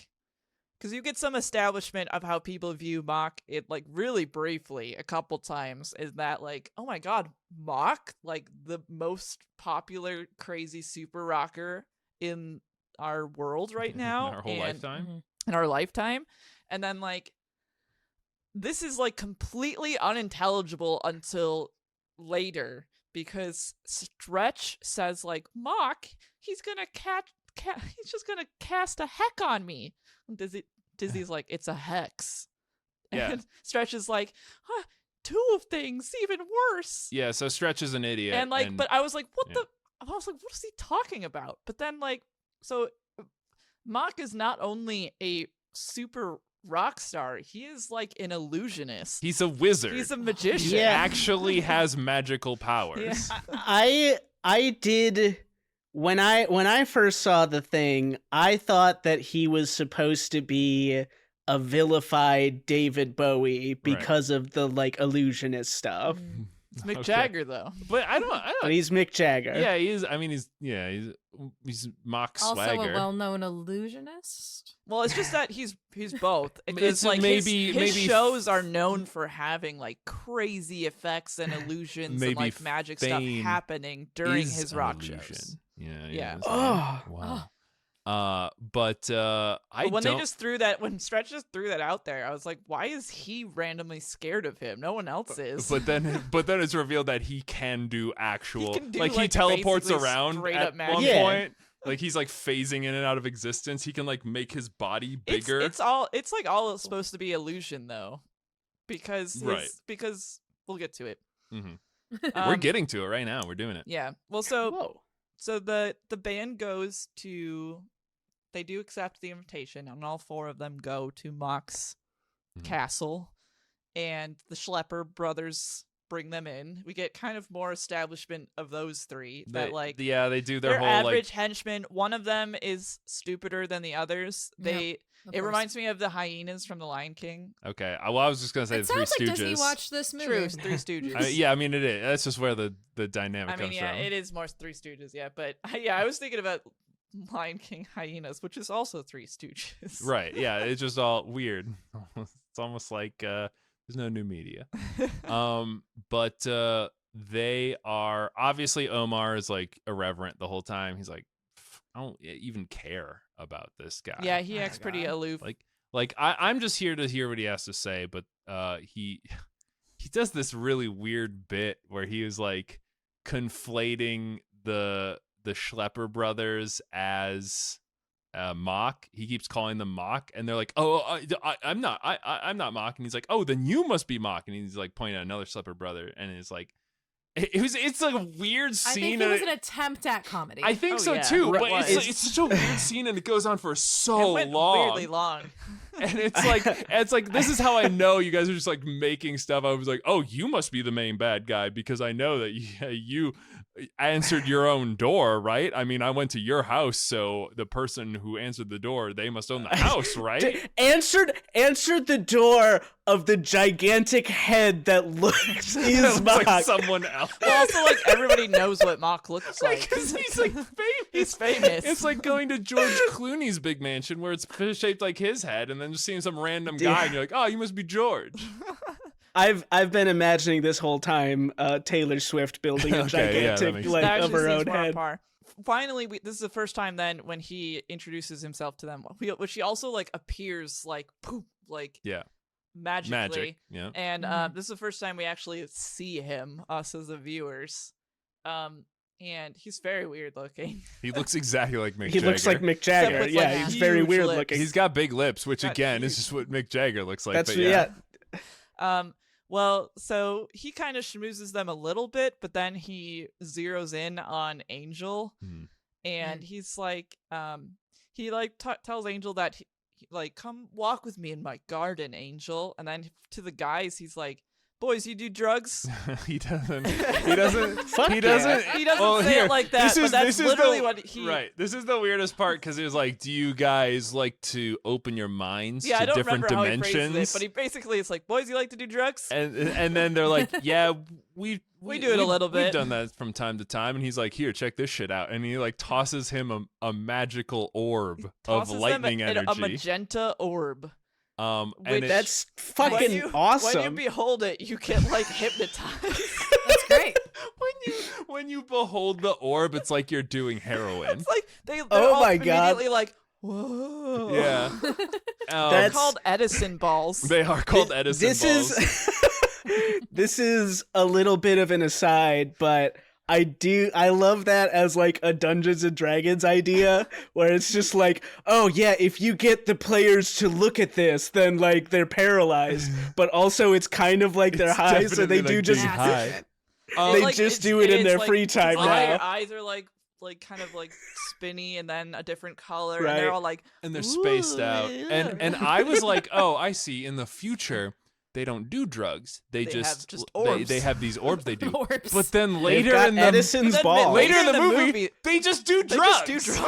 because you get some establishment of how people view Mock, it like really briefly a couple times, is that like, oh my god, Mock, like the most popular crazy super rocker in our world right now, Our whole and- lifetime. in our lifetime. And then like, this is like completely unintelligible until later, because Stretch says like, Mock, he's gonna he's just gonna cast a heck on me. Disney's like, it's a hex. Yeah. And Stretch is like, huh, two of things, even worse. Yeah, so Stretch is an idiot. And like, but I was like, yeah. I was like, what is he talking about? But then like, so Mock is not only a super rock star, he is like an illusionist. He's a wizard. He's a magician. He Yeah. actually has magical powers. Yeah. I did when I first saw the thing, I thought that he was supposed to be a vilified David Bowie because of the like illusionist stuff. It's Mick Okay. Jagger though. But I don't. But he's Mick Jagger. Yeah, he is. I mean, he's mock Also swagger. a well-known illusionist. Well, it's just that he's both. It's It's like maybe- his maybe shows are known for having like crazy effects and illusions and Maybe like magic stuff fame happening during Is his an rock illusion. shows. Yeah. Yeah. Oh. Wow. But I But when don't. they just when Stretch just threw that out there, I was like, why is he randomly scared of him? No one else is. But then it's revealed that he can do actual. He can do, like he like, teleports basically around straight at up one magic. Yeah. point. Like he's like phasing in and out of existence. He can like make his body bigger. It's like all supposed to be illusion though, because Right. because we'll get to it. Mhm. Um, We're getting to it right now. We're doing it. Yeah. Well, so Whoa. So the band goes to, they do accept the invitation, and all 4 of them go to Mock's castle, and the Schlepper brothers bring them in. We get kind of more establishment of those 3 that they do their whole average henchmen. One of them is stupider than the others. It reminds me of the hyenas from The Lion King. Okay, well, I was just gonna say the Three Stooges. Disney watched this movie. True, Three Stooges. I mean, it is. That's just where the dynamic comes from. It is more Three Stooges. Yeah, but I was thinking about Lion King hyenas, which is also Three Stooges. Right. Yeah, it's just all weird. It's almost like there's no new media. But they are obviously, Omar is like irreverent the whole time. He's like, I don't even care about this guy. Yeah, he acts pretty aloof. I'm just here to hear what he has to say, but he does this really weird bit where he was like conflating the Schlepper brothers as Mock. He keeps calling them Mock, and they're like, "Oh, I'm not Mock," and he's like, "Oh, then you must be Mock," and he's like pointing at another Schlepper brother, and it's like. It's like a weird scene. I think it was an attempt at comedy. I think so too, but it's such a weird scene, and it goes on for so long. Weirdly long. And it's like this is how I know you guys are just like making stuff. I was like, oh, you must be the main bad guy because I know that you answered your own door, right? I mean, I went to your house, so the person who answered the door, they must own the house, right? Answered the door of the gigantic head that looks like someone else. Well, also, like, everybody knows what Mock looks like. Because he's like famous. He's famous. It's like going to George Clooney's big mansion where it's shaped like his head, and then just seeing some random guy, and you're like, oh, you must be George. I've been imagining this whole time Taylor Swift building a gigantic of her own head. Finally, this is the first time then when he introduces himself to them, which he also like appears like poof, like magically. Magic, yeah. And this is the first time we actually see him, us as the viewers. And he's very weird looking. He looks exactly like Mick Jagger. He looks like Mick Jagger. With, yeah, he's very weird lips. looking. He's got big lips, which again is just what Mick Jagger looks like. That's but well, so he kind of schmoozes them a little bit, but then he zeroes in on Angel, and he's like, he like tells Angel that he like, come walk with me in my garden, Angel. And then to the guys, he's like, boys, you do drugs? He doesn't. He doesn't say it like that. But that's literally what he. Right. This is the weirdest part because he was like, "Do you guys like to open your minds to I don't different remember dimensions?" How he phrases it, but he basically is like, "Boys, you like to do drugs?" And then they're like, "Yeah, we do it a little bit. We've done that from time to time." And he's like, "Here, check this shit out." And he like tosses him a magical orb of lightning energy, a magenta orb. And that's fucking awesome. When you behold it, you get like hypnotized. That's great. when you behold the orb, it's like you're doing heroin. It's like they're oh all my god, immediately like, whoa. Yeah, they're called Edison balls. They are called Edison balls. This is a little bit of an aside, but I love that as like a Dungeons and Dragons idea where it's just like, oh yeah, if you get the players to look at this, then like they're paralyzed, but also it's kind of like they're high, so they do just high. They just do it in their free time now. Their eyes are like kind of like spinny and then a different color, and they're all like, and they're spaced out. And I was like, oh, I see. In the future, they don't do drugs. They just have orbs. They have these orbs they do. Orbs. But then later in Edison's ball. Later in the movie, they just do drugs.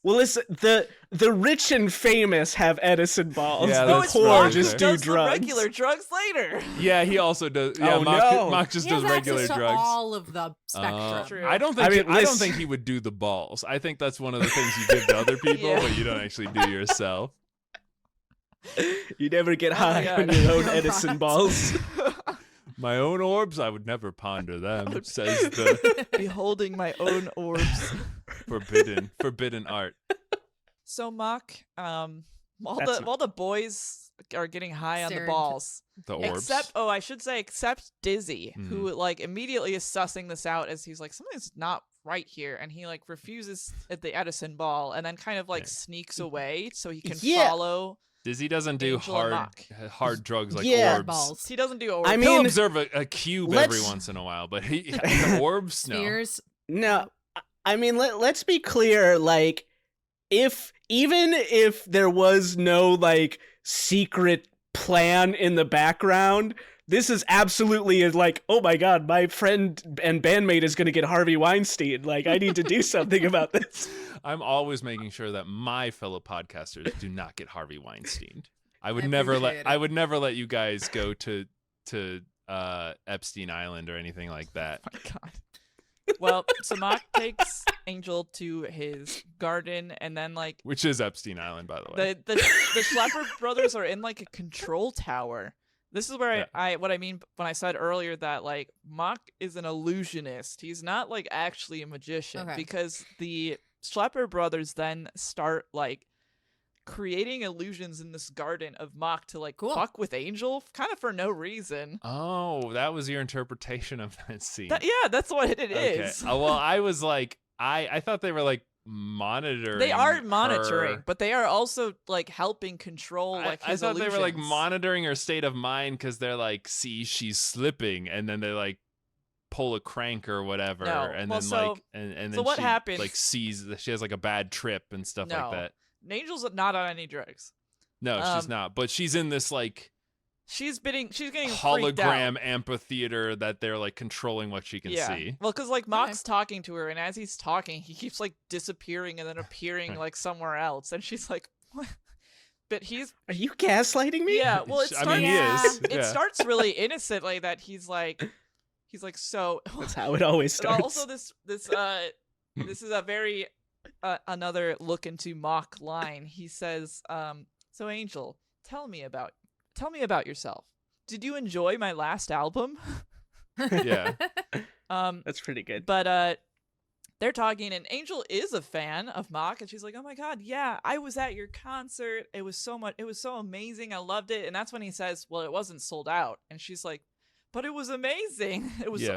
Well, listen, the rich and famous have Edison balls. Yeah, the poor just do drugs. The regular drugs later. Yeah, he also does. Yeah, Mock just does regular drugs. All of the spectrum. I don't think he would do the balls. I think that's one of the things you give to other people, but you don't actually do yourself. You never get high on your own Edison balls. My own orbs, I would never ponder them, says the beholding my own orbs. Forbidden art. So Mock, while the boys are getting high on the balls, the orbs. Except Dizzy, who like immediately is sussing this out as he's like, something's not right here, and he like refuses at the Edison ball and then kind of like sneaks away so he can follow. Dizzy doesn't do hard drugs like orbs. He doesn't do orbs. I mean, he'll observe a cube every once in a while, but the orbs, Spheres, No, I mean, let's be clear. Like, even if there was no like secret plan in the background, this is absolutely like, oh my god, my friend and bandmate is going to get Harvey Weinstein. Like, I need to do something about this. I'm always making sure that my fellow podcasters do not get Harvey Weinstein. I would never let you guys go to Epstein Island or anything like that. Oh my god. Well, so Mock takes Angel to his garden, and then like, which is Epstein Island, by the way. The Schlepper brothers are in like a control tower. This is where what I mean when I said earlier that like Mock is an illusionist. He's not like actually a magician, because the Schlepper brothers then start like creating illusions in this garden of Mock to like fuck with Angel, kind of for no reason. Oh, that was your interpretation of that scene. Yeah, that's what it is. Well, I was like, I thought they were like monitoring. They are monitoring, but they are also like helping control like his I thought illusions. they were like monitoring her state of mind, because they're like, see, she's slipping, and then they like pull a crank or whatever, and then then what she happens? Like sees that she has like a bad trip and stuff like that. Angel's not on any drugs. No, she's not. But she's in this like she's getting hologram amphitheater that they're like controlling what she can see. Well, because like Mock's talking to her, and as he's talking, he keeps like disappearing and then appearing like somewhere else, and she's like, "What?" But are you gaslighting me? Yeah. Well, he is. It starts really innocently that he's like so. That's how it always starts. But also this is a very another look into Mock line. He says, "So Angel, tell me about yourself. Did you enjoy my last album?" Yeah. That's pretty good. But they're talking, and Angel is a fan of Mock, and she's like, "Oh my god, yeah, I was at your concert. It was so amazing. I loved it." And that's when he says, "Well, it wasn't sold out." And she's like, "But it was amazing." It was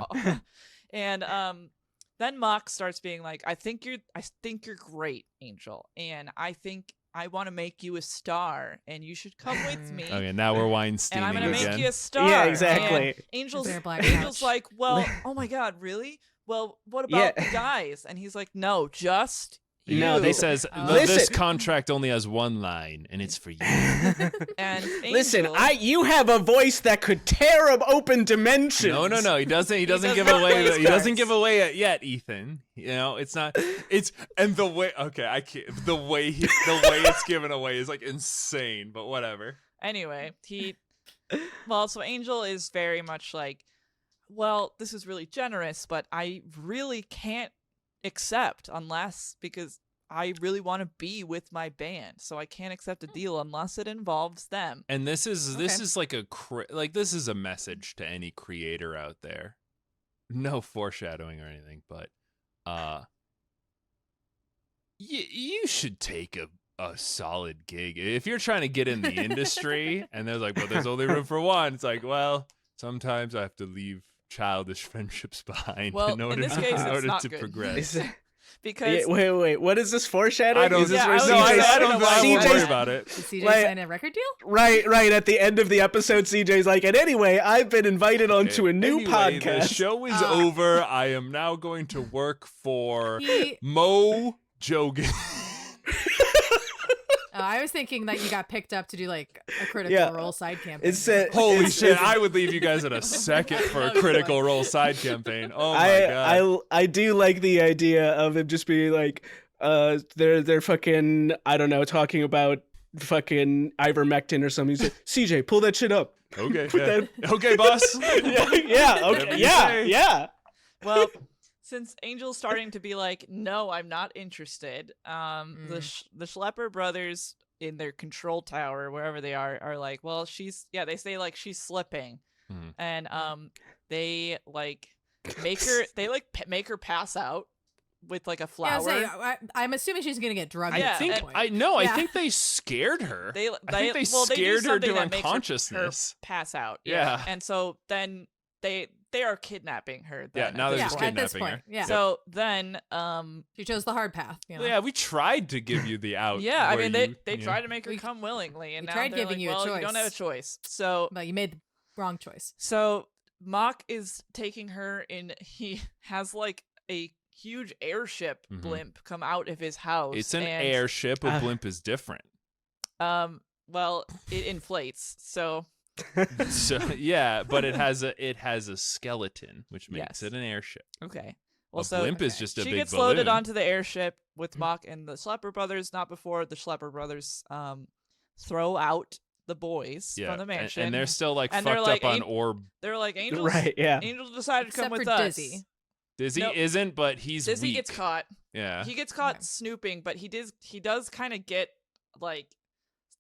and then Mock starts being like, I think you're great, Angel, and I think I want to make you a star, and you should come with me. Okay, now we're Weinsteining and I'm gonna again. make you a star. Yeah, exactly. And Angel's like, well, oh my god, really? Well, what about the guys? And he's like, no, just you. No, He says, this contract only has one line, and it's for you. And Angel, listen, you have a voice that could tear up open dimensions. No, he doesn't. He doesn't give away. He doesn't give away it yet, Ethan. You know, it's not. It's and the way. Okay, I can't. The way it's given away is like insane. But whatever. Anyway, so Angel is very much like, well, this is really generous, but I really can't accept because I really want to be with my band, so I can't accept a deal unless it involves them. And this is like this is a message to any creator out there. No foreshadowing or anything, but you should take a solid gig if you're trying to get in the industry. And there's like, but there's only room for one. It's like, well, sometimes I have to leave childish friendships behind in order to progress. Because wait, what is this foreshadowing? I don't worry about it. Did CJ sign a record deal? Right. At the end of the episode, CJ's like, and anyway, I've been invited onto a new podcast. The show is over. I am now going to work for Mo Jogan. I was thinking that you got picked up to do like a Critical Role side campaign. Holy shit! I would leave you guys in a second for a Critical Role side campaign. Oh my god! I do like the idea of it just being like, they're fucking, I don't know, talking about fucking ivermectin or something. He's like, CJ, pull that shit up. Okay. Okay, boss. Yeah. Well, since Angel's starting to be like, no, I'm not interested, the Schlepper brothers in their control tower, wherever they are like, well, they say like she's slipping, and they like make her pass out with like a flower. Yeah, I'm assuming she's gonna get drugged. I think they scared her. They scared her to unconsciousness. Her pass out. Yeah. And so then they are kidnapping her. Now they're just kidnapping her. Yeah. So then she chose the hard path. You know? Yeah, we tried to give you the out. Yeah, I mean they tried to make her come willingly, and now tried they're giving like, you a choice. You don't have a choice. So but you made the wrong choice. So Mock is taking her, and he has like huge airship blimp come out of his house. It's an airship. A blimp is different. Well, it inflates, so yeah, but it has a skeleton, which makes it an airship. Okay. Well, a blimp is just a big balloon. She gets loaded onto the airship with Mock and the Schlepper brothers. Not before the Schlepper brothers throw out the boys from the mansion, and they're still like fucked up on orb. They're like, Angels, Angels decided to come with us. Dizzy isn't, but he's Dizzy weak. gets caught. Yeah, he gets caught snooping, but he does kind of get like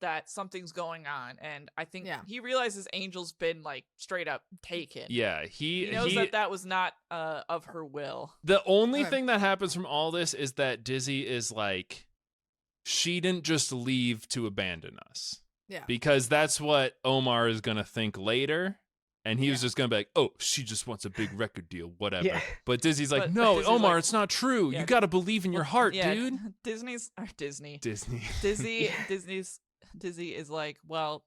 that something's going on, and I think he realizes Angel's been like straight up taken. Yeah, he knows that was not of her will. The only thing that happens from all this is that Dizzy is like, she didn't just leave to abandon us. Yeah, because that's what Omar is gonna think later. And he was just going to be like, oh, she just wants a big record deal, whatever. Yeah. But Dizzy's like, no, Dizzy's Omar, like, it's not true. You got to believe in your heart, dude. Dizzy is like, well,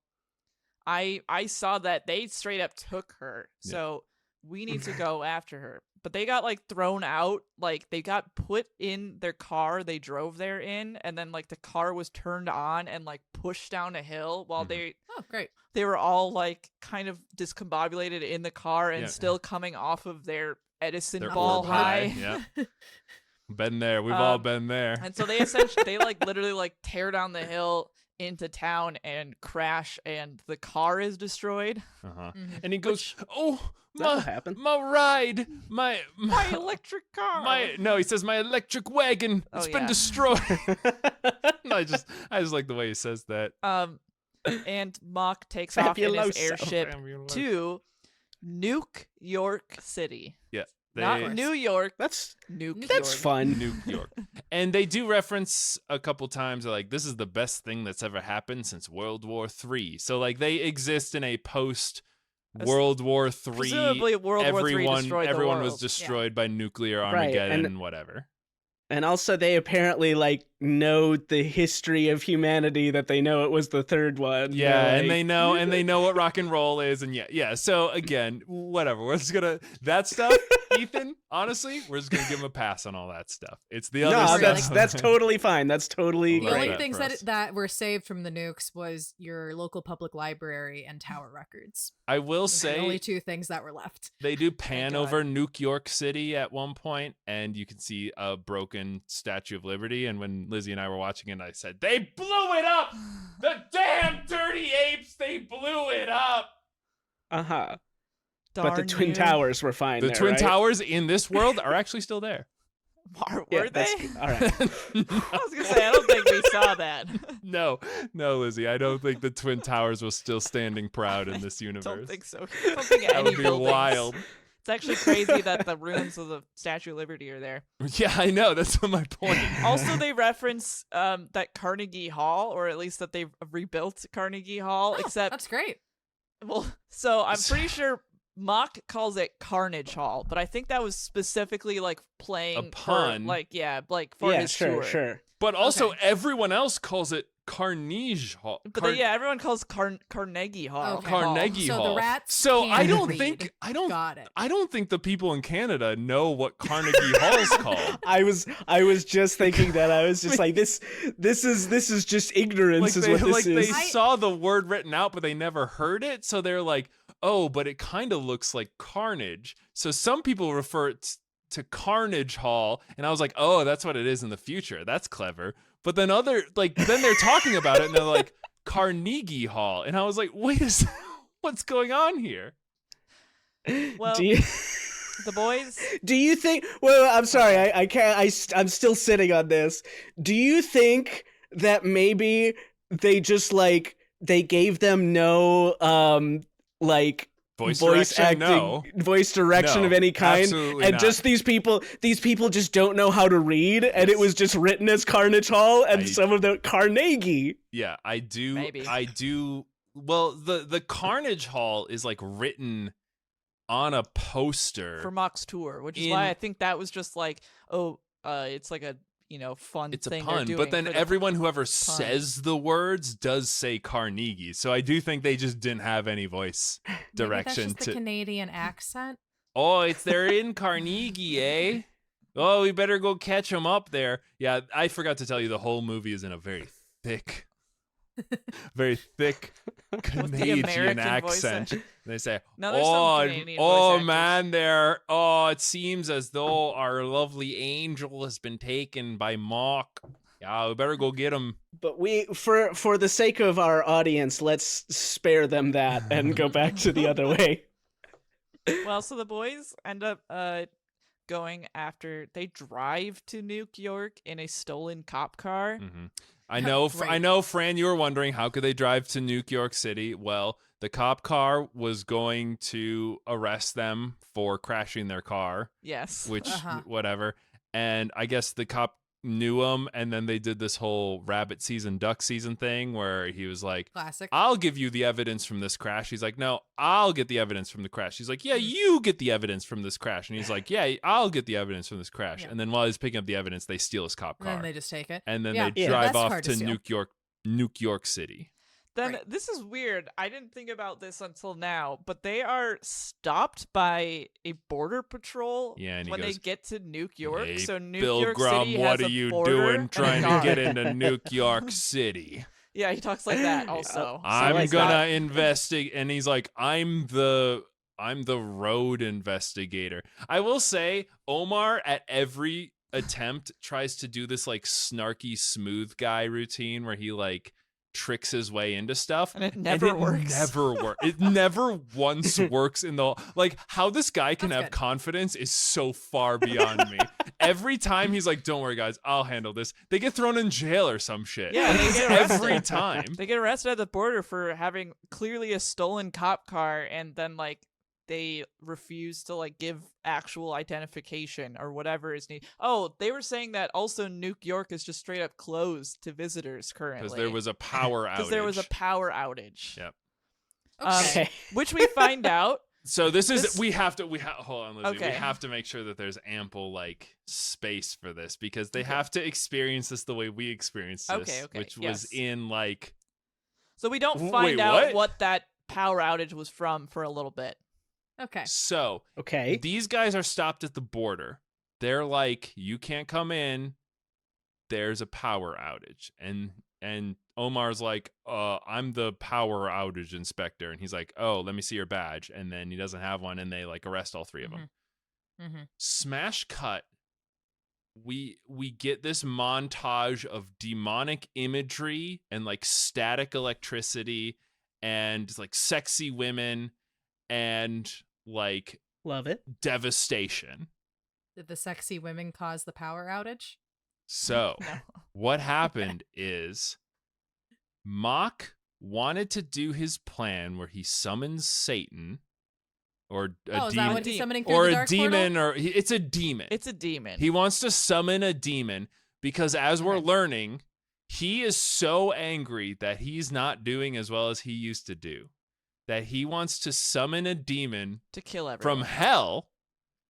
I saw that they straight up took her. So we need to go after her. But they got like thrown out. Like they got put in their car they drove there in. And then like the car was turned on and like pushed down a hill while they were all like kind of discombobulated in the car and still coming off of their Edison ball high. Yeah. Been there. We've all been there. And so they essentially, they literally like tear down the hill into town and crash, and the car is destroyed. And he goes, my ride, my electric car. He says my electric wagon. It's been destroyed. I just like the way he says that. And Mock takes off in his airship to Nuke York City. Yeah. Not New York. That's Nuke fun. Nuke York. And they do reference a couple times like, this is the best thing that's ever happened since World War III. So like they exist in a post World War III. Presumably World War III destroyed the everyone world. Was destroyed by nuclear Armageddon and whatever. And also they apparently like know the history of humanity, that they know it was the third one. Yeah, like, and they know what rock and roll is, and yeah. So again, whatever. We're just gonna that stuff, Ethan. Honestly, we're just gonna give him a pass on all that stuff. It's the other stuff. That's totally fine. That's totally the only things that were saved from the nukes was your local public library and tower records. I will say the only two things that were left. They do pan over Nuke York City at one point, and you can see a broken Statue of Liberty. And when Lizzie and I were watching it, I said, they blew it up! The damn dirty apes, they blew it up! But the Twin Towers were fine. The Twin Towers in this world are actually still there. Were they? All right. I was going to say, I don't think we saw that. No, Lizzie. I don't think the Twin Towers was still standing proud in this universe. I don't think so. I don't think that would be wild. It's actually crazy that the ruins of the Statue of Liberty are there. Yeah, I know. That's my point. Also, they reference that Carnegie Hall, or at least that they've rebuilt Carnegie Hall. Except that's great. Well, so I'm pretty sure Mock calls it Carnage Hall, but I think that was specifically like playing a pun, for his tour. Sure. But also, everyone else calls it Carnegie Hall. But everyone calls Carnegie Hall. Okay. Carnegie Hall. So the rats. So I don't Got it. I don't think the people in Canada know what Carnegie Hall's called. I was just thinking that. I was just like, this is just ignorance. They saw the word written out, but they never heard it. So they're like, oh, but it kind of looks like carnage. So some people refer it to Carnage Hall, and I was like, oh, that's what it is in the future. That's clever. But then then they're talking about it, and they're like, Carnegie Hall, and I was like, wait a second, what's going on here? Well, the boys. Do you think? Well, I'm sorry, I can't. I'm still sitting on this. Do you think that maybe they just they gave them no voice acting, voice direction of any kind, and not. just these people just don't know how to read, and it was just written as Carnage Hall, and some of the Carnegie. Yeah, I do. Maybe. I do. Well, the Carnage Hall is written on a poster for Mock's tour, which is why I think that was just it's like a fun it's thing. It's a pun, but then everyone who ever says the words does say Carnegie. So I do think they just didn't have any voice direction. Maybe that's just the Canadian accent. Oh, they're in Carnegie, eh? Oh, we better go catch him up there. Yeah, I forgot to tell you the whole movie is in a very thick Canadian accent. They say, "Oh man, there. Oh, it seems as though our lovely angel has been taken by Mock. Yeah, we better go get him." But for the sake of our audience, let's spare them that and go back to the other way. Well, so the boys end up going after. They drive to New York in a stolen cop car. Mm-hmm. I know, Fran, you were wondering, how could they drive to New York City? Well, the cop car was going to arrest them for crashing their car. Yes. Which, whatever. And I guess the cop knew him, and then they did this whole rabbit season, duck season thing where he was like, classic. I'll give you the evidence from this crash. He's like, no, I'll get the evidence from the crash. He's like, yeah, you get the evidence from this crash. And he's like, yeah, I'll get the evidence from this crash. Yeah. And then while he's picking up the evidence, they steal his cop car. And then they just take it. And then they drive off to New York City. Then this is weird. I didn't think about this until now, but they are stopped by a border patrol when they get to New York. Hey, so New York City has what are you doing trying to get into New York City? Yeah, he talks like that also. I'm gonna investigate, and he's like, I'm the road investigator. I will say, Omar at every attempt tries to do this like snarky smooth guy routine where he like tricks his way into stuff, and it never works. It never once works in the like how this guy can have confidence is so far beyond me. Every time he's like, don't worry guys, I'll handle this. They get thrown in jail or some shit. Yeah, they get every time. They get arrested at the border for having clearly a stolen cop car, and then like they refuse to like give actual identification or whatever is needed. Oh, they were saying that also New York is just straight up closed to visitors currently. Because there was a power outage. Because there was a power outage. Yep. Okay. Which we find out. So we have to hold on, Lizzie. Okay. We have to make sure that there's ample like space for this because they have to experience this the way we experienced this, which was in like. So we don't find out what that power outage was from for a little bit. Okay. So, these guys are stopped at the border. They're like, you can't come in. There's a power outage. And Omar's like, I'm the power outage inspector. And he's like, oh, let me see your badge. And then he doesn't have one. And they like arrest all three of them. Mm-hmm. Smash cut. We get this montage of demonic imagery and like static electricity and like sexy women and like love it devastation. Did the sexy women cause the power outage? So what happened is Mock wanted to do his plan where he summons Satan or a is demon, that what he's summoning through or the a dark demon, portal? or it's a demon. It's a demon. He wants to summon a demon because, as we're learning, he is so angry that he's not doing as well as he used to do. That he wants to summon a demon to kill everyone from hell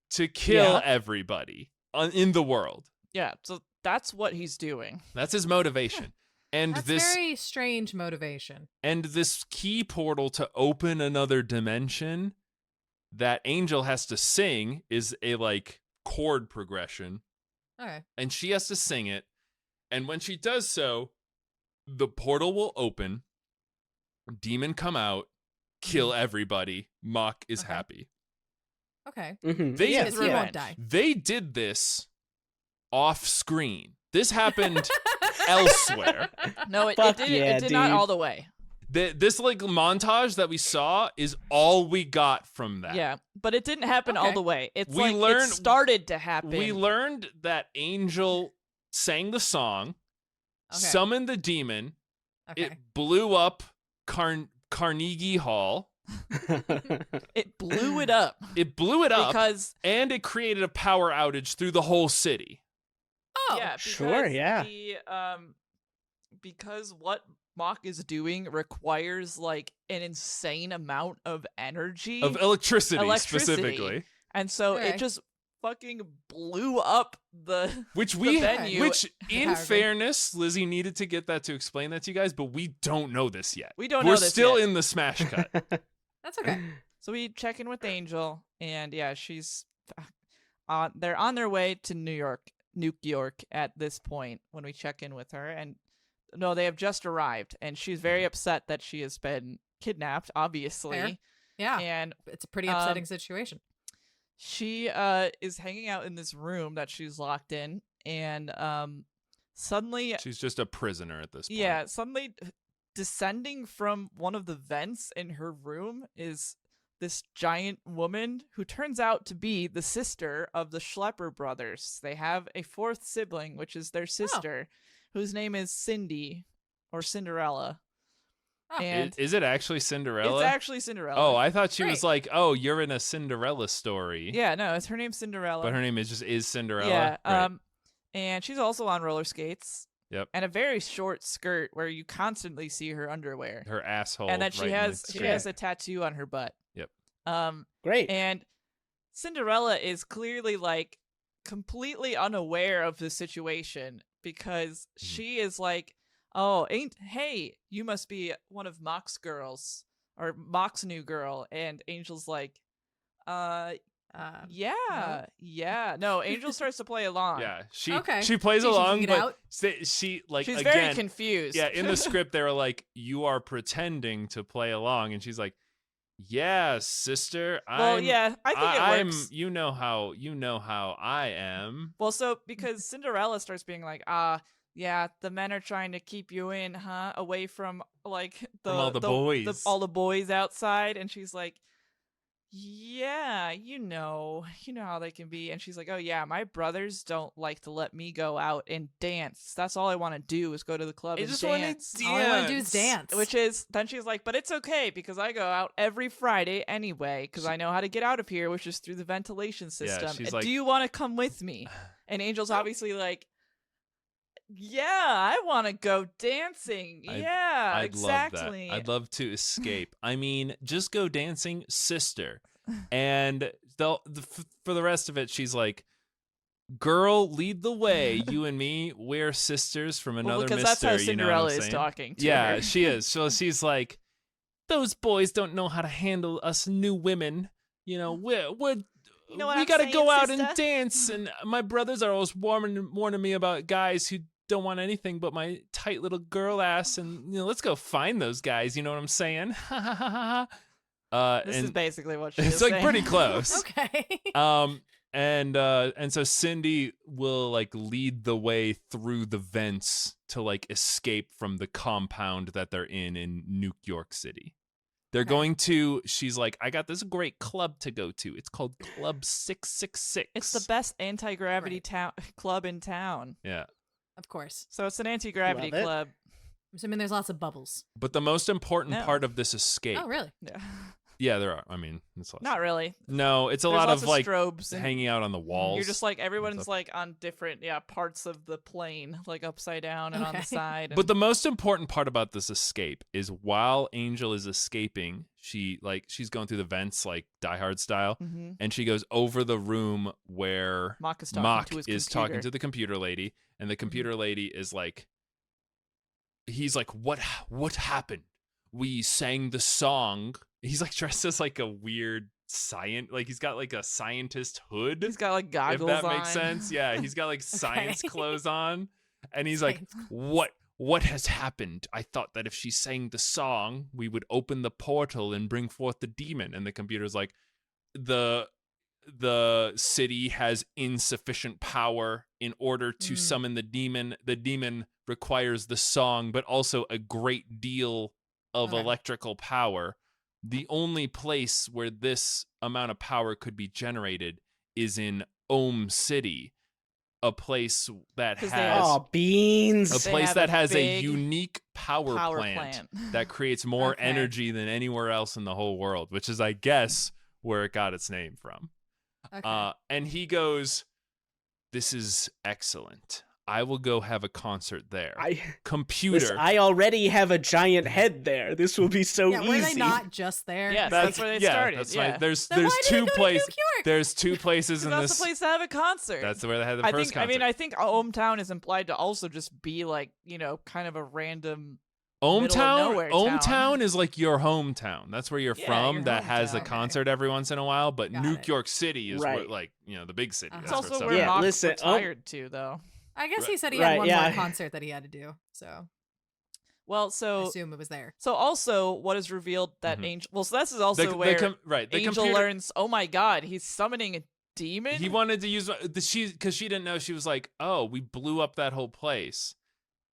to kill everybody in the world. Yeah, so that's what he's doing. That's his motivation. And that's this very strange motivation. And this key portal to open another dimension that Angel has to sing is a like chord progression. Okay. And she has to sing it. And when she does so, the portal will open, demon come out, kill everybody. Mock is happy. Okay. Mm-hmm. He won't die. They did this off screen. This happened elsewhere. No, it did not all the way. This like montage that we saw is all we got from that. Yeah, but it didn't happen all the way. It started to happen. We learned that Angel sang the song, summoned the demon. It blew up Carnegie Hall. It blew it up. It blew it up because and it created a power outage through the whole city. Oh, yeah, sure, yeah. Because what Mock is doing requires like an insane amount of energy, of electricity specifically, and so it just fucking blew up the venue. Which in fairness, Lizzie needed to get that to explain that to you guys, but we don't know this yet. We're still in the smash cut. That's okay. So we check in with Angel, and yeah, she's they're on their way to New York at this point when we check in with her, and no, they have just arrived, and she's very upset that she has been kidnapped, obviously. Fair. Yeah, and it's a pretty upsetting situation. She is hanging out in this room that she's locked in, and suddenly she's just a prisoner at this point. Yeah, suddenly descending from one of the vents in her room is this giant woman who turns out to be the sister of the Schlepper brothers. They have a fourth sibling, which is their sister, whose name is Cindy or Cinderella. Oh. And is it actually Cinderella? It's actually Cinderella. Oh, I thought she was like, oh, you're in a Cinderella story. Yeah, no, it's her name's Cinderella. But her name is Cinderella. Yeah. Right. And she's also on roller skates. Yep. And a very short skirt where you constantly see her underwear. Her asshole. And then she right has a tattoo on her butt. Yep. Great. And Cinderella is clearly like completely unaware of the situation because she is like, oh, hey, you must be one of Mock's girls or Mock's new girl. And Angel's like, yeah. No, Angel starts to play along. Yeah, Okay. she plays So she along, figured but out? she's very again, confused. Yeah, in the script they were like, you are pretending to play along, and she's like, yeah, sister. Well, yeah, I think it works. You know how I am. Well, so because Cinderella starts being like, yeah, the men are trying to keep you in, huh? Away from like From all the boys. all the boys outside, and she's like, yeah, you know how they can be. And she's like, oh yeah, my brothers don't like to let me go out and dance. That's all I want to do is go to the club and dance. All I want to do is dance. Which is, then she's like, but it's okay because I go out every Friday anyway because I know how to get out of here, which is through the ventilation system. she's like, do you want to come with me? And Angel's obviously like, yeah, I want to go dancing. I'd Exactly. love that. I'd love to escape. I mean, just go dancing, sister. And for the rest of it, she's like, girl, lead the way. You and me, we're sisters from another mister. Because that's how Cinderella is saying? talking to Yeah, her. she is. So she's like, those boys don't know how to handle us new women. You know, we gotta go out and dance. And my brothers are always warning me about guys who don't want anything but my tight little girl ass, and let's go find those guys. You know what I'm saying? This is basically what she it's is like saying. pretty close. Okay. And so Cindy will like lead the way through the vents to like escape from the compound that they're in New York City. They're going to, she's like, I got this great club to go to. It's called Club 666. It's the best anti-gravity club in town. Yeah. Of course. So it's an anti-gravity Love it. club. I'm assuming there's lots of bubbles. But the most important No. part of this escape. Oh, really? Yeah. Yeah, there are. I mean, it's lots. Not really. No, it's a There's lot lots of like strobes and hanging out on the walls. You're just like, everyone's like on different parts of the plane, like upside down and on the side. But the most important part about this escape is while Angel is escaping, she's going through the vents like Die Hard style, and she goes over the room where Mock is talking to the computer lady, and the computer lady is like, he's like, what happened? We sang the song. He's like dressed as like a weird like he's got like a scientist hood. He's got like goggles on. If that makes sense. Yeah, he's got like science clothes on. And he's like, what has happened? I thought that if she sang the song, we would open the portal and bring forth the demon. And the computer's like, the city has insufficient power in order to summon the demon. The demon requires the song, but also a great deal of electrical power. The only place where this amount of power could be generated is in Ohm City, a place that has beans. A place that has a unique power plant that creates more Okay. energy than anywhere else in the whole world, which is, I guess, where it got its name from. Okay. And he goes, "This is excellent. I will go have a concert there." Computer. I already have a giant head there. This will be so yeah, easy. were they not just there? Yes, that's where they started. That's yeah. right. There's Then why did two they go to places. New York? There's two places in That's this. the place to have a concert. That's where they had the first concert. I think hometown is implied to also just be like, kind of a random Ohmtown is like your hometown. That's where you're from. That has a hometown. concert every once in a while. But Got New it. York City is Right. where, like, you know, the big city. It's That's also where where stuff Mock listen, retired to, though. I guess he said he Right, had one yeah. more concert that he had to do, so Well, I so assume it was there. also what is revealed that Mhm. Angel. Well, so this is also where the Angel computer, learns. Oh my God, he's summoning a demon. He wanted to use because she didn't know. She was like, "Oh, we blew up that whole place."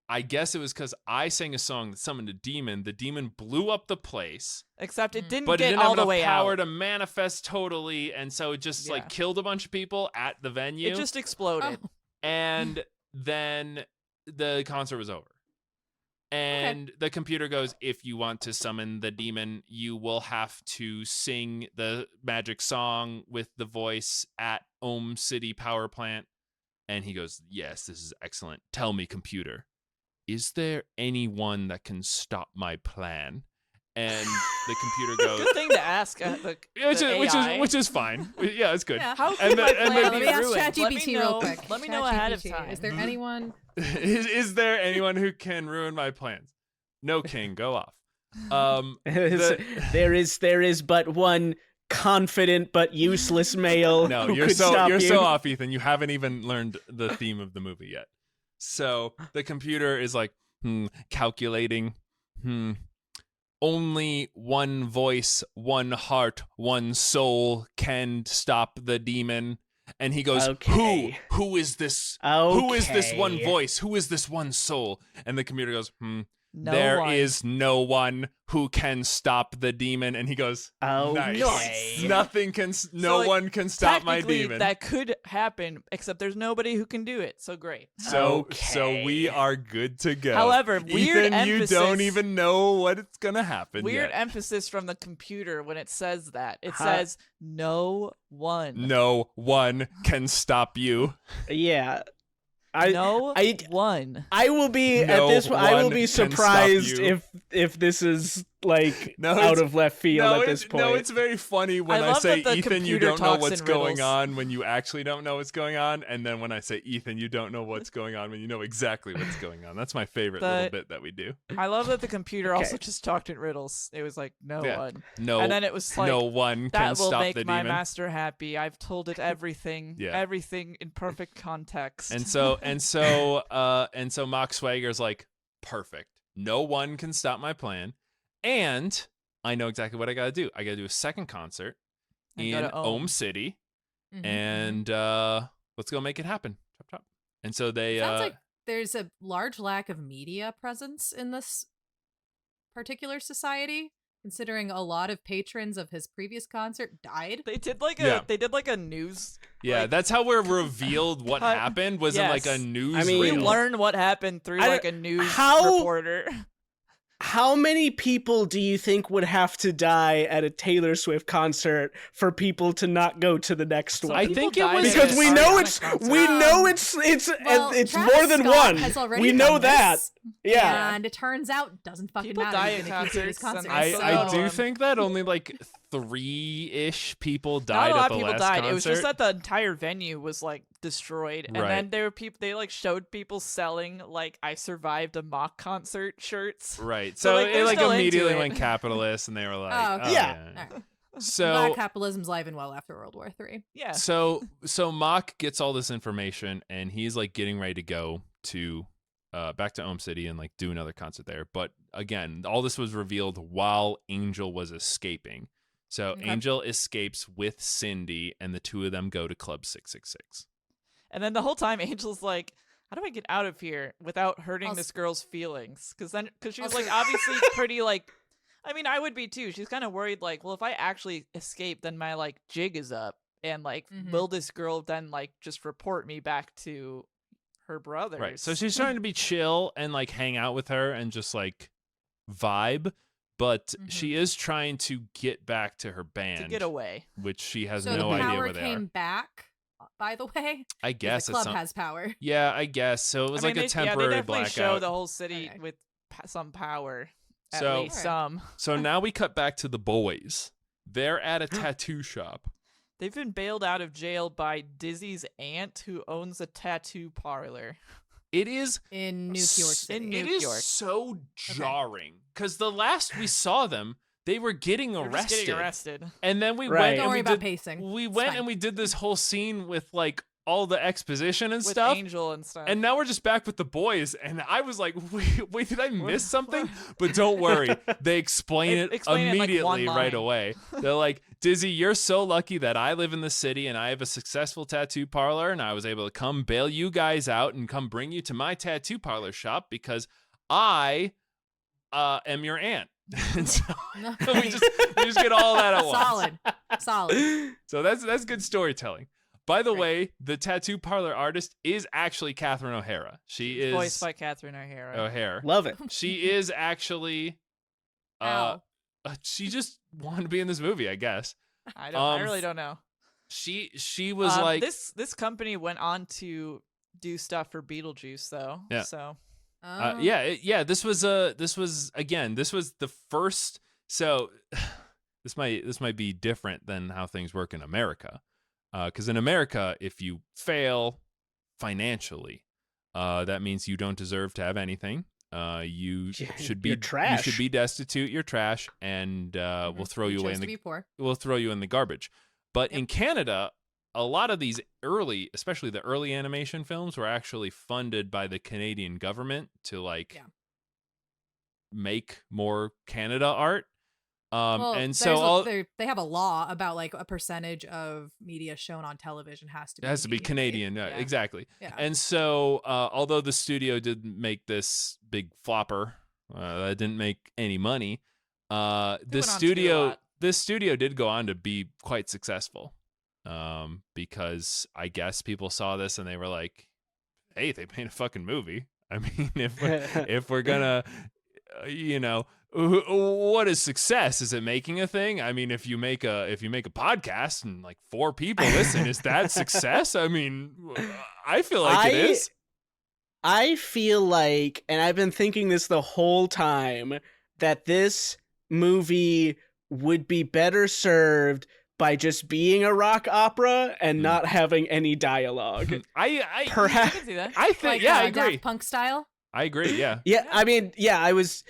I guess it was because I sang a song that summoned a demon. The demon blew up the place, Except it didn't but it get didn't all have the enough way power out. to manifest totally, and so it just Yeah. like killed a bunch of people at the venue. It just exploded. Oh. And then the concert was over. And the computer goes, if you want to summon the demon, you will have to sing the magic song with the voice at Ohm City Power Plant. And he goes, yes, this is excellent. Tell me, computer, is there anyone that can stop my plan? And the computer goes, Good thing to ask the AI. which is fine. Yeah, it's good. Yeah. How And could then- my and plan then- Let be me ask ruined? ChatGPT real quick. Let me know ahead of ChatGPT, time. Is there anyone? Is there anyone who can ruin my plans? No, king, go off. There is but one confident but useless male No, who you're could stop you. so off, Ethan. You haven't even learned the theme of the movie yet. So the computer is like, calculating. Only one voice, one heart, one soul can stop the demon. And he goes, Okay. Who is this? Okay. Who is this one voice? Who is this one soul? And the computer goes, No There one. is no one who can stop the demon. And he goes, Okay. nice. Nothing can, no like, one can stop my Technically, demon. that could happen, except there's nobody who can do it. So great. So Okay. we are good to go. However, weird Ethan, you emphasis- don't even know what it's gonna happen Weird yet. emphasis from the computer when it says that. It Huh. says no one. No one can stop you. Yeah. No I- one. I will be No at this. I will one be can stop surprised you. if this is like No, out it's- of left field at this point. No, it's very funny when I I love say, that the Ethan, you computer don't know talks what's in going riddles. on when you actually don't know what's going on. And then when I say, Ethan, you don't know what's going on when you know exactly what's going on. That's my favorite little bit that we do. I love that the computer Okay. also just talked in riddles. It was like no Yeah. one. No, And then it was like no one can that will stop make the my demon. master happy. I've told it everything. Yeah. Everything in perfect context. And so Mock Swagger's like, perfect. No one can stop my plan. And I know exactly what I gotta do. I gotta do a second concert And go in to Ohm City. Mhm. And let's go make it happen. Chop chop. And so they Sounds like there's a large lack of media presence in this particular society, considering a lot of patrons of his previous concert died. they did like Yeah. a news. yeah, like, that's how we're revealed what cut. happened was in like a Yes. news I mean, We reel. learn what happened through I like a don't- news how- reporter. How many people do you think would have to die at a Taylor Swift concert for people to not go to the next Some one? I people think it died was- at Because an we know Ariana it's concert. Well, it's Travis more than Scott one. has already We know done that. this, Yeah. and it turns out doesn't fucking People matter. die He's at gonna keep doing his concerts, and concerts. I I so- do think that only like 3-ish people Not died a lot at of the people last died. concert. It was just that the entire venue was like destroyed, and Right. then there were people. They like showed people selling like "I survived a mock concert" shirts. Right. So, So, like, it they're like still into immediately it. went capitalist, and they were like, Oh, okay. Yeah. All right. So Glad capitalism's alive and well after World War III. Yeah. so Mock gets all this information, and he's like getting ready to go to back to Ohm City and like do another concert there. But again, all this was revealed while Angel was escaping. So Okay. Angel escapes with Cindy, and the two of them go to Club 666. And then the whole time, Angel's like, "How do I get out of here without hurting Also- this girl's feelings?" Because she's Also- like obviously pretty like. I mean, I would be too. She's kind of worried, like, well, if I actually escape, then my like jig is up, and like, Mhm. will this girl then like just report me back to her brothers? Right. So she's trying to be chill and like hang out with her and just like vibe, but she is trying to get back to her band, to get away. which she has So no the idea power where they came are. back, by the way. I guess the it's club has power. Yeah, I guess. So it was I mean, like a they temporary definitely show blackout. the whole city Okay. with some power. At So- least Alright. some. So now we cut back to the boys. They're at a tattoo shop. They've been bailed out of jail by Dizzy's aunt, who owns a tattoo parlor. It is in New York City. It is so jarring because the last we saw them, they were getting arrested. And then we went. Don't worry about pacing. We went and we did this whole scene with like all the exposition and stuff. With Angel and stuff. And now we're just back with the boys. And I was like, wait, did I miss something? But don't worry. They explain it immediately right away. They're like, Dizzy, you're so lucky that I live in the city and I have a successful tattoo parlor. And I was able to come bail you guys out and come bring you to my tattoo parlor shop because I am your aunt. And so we just get all that at once. Solid. So that's good storytelling. By the way, the tattoo parlor artist is actually Catherine O'Hara. She is voiced by Catherine O'Hara. Love it. She is actually she just wanted to be in this movie, I guess. I really don't know. She was like this company went on to do stuff for Beetlejuice though. Yeah. So this was the first. So this might be different than how things work in America. Because in America, if you fail financially, that means you don't deserve to have anything. You should be trash. You should be destitute. You're trash, and we'll throw you away we'll throw you in the garbage. But in Canada, a lot of these especially the early animation films, were actually funded by the Canadian government to make more Canada art. And so they have a law about like a percentage of media shown on television has to be Canadian. Yeah. Exactly. Yeah. And so although the studio did make this big flopper that didn't make any money, this studio did go on to be quite successful, because I guess people saw this and they were like, hey, they made a fucking movie. I mean, if we're gonna what is success? Is it making a thing? I mean, if you make a podcast and like 4 people listen, is that success? I mean, I feel like it is. I feel like, and I've been thinking this the whole time, that this movie would be better served by just being a rock opera and not having any dialogue. Perhaps. I can see that. I think, like, I agree. Daft Punk style. I agree. Yeah. Yeah. I mean, yeah. I was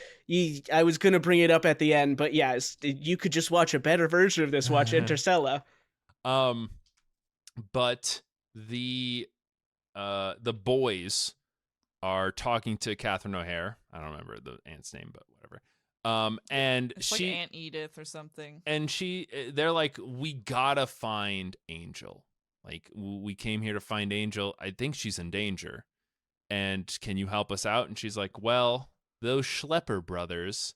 gonna bring it up at the end, but yeah, you could just watch a better version of this. Watch Interstellar. But the boys are talking to Catherine O'Hara. I don't remember the aunt's name, but whatever. And it's like Aunt Edith or something. And they're like, we gotta find Angel. Like, we came here to find Angel. I think she's in danger. And can you help us out? And she's like, well, those Schlepper brothers,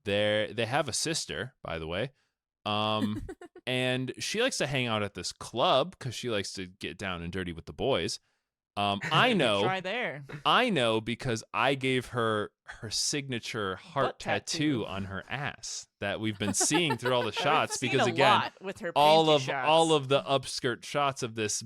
they have a sister, by the way. And she likes to hang out at this club because she likes to get down and dirty with the boys. I know. Try there. I know because I gave her signature heart tattoo on her ass that we've been seeing through all the shots. Because again, with her all of the upskirt shots of this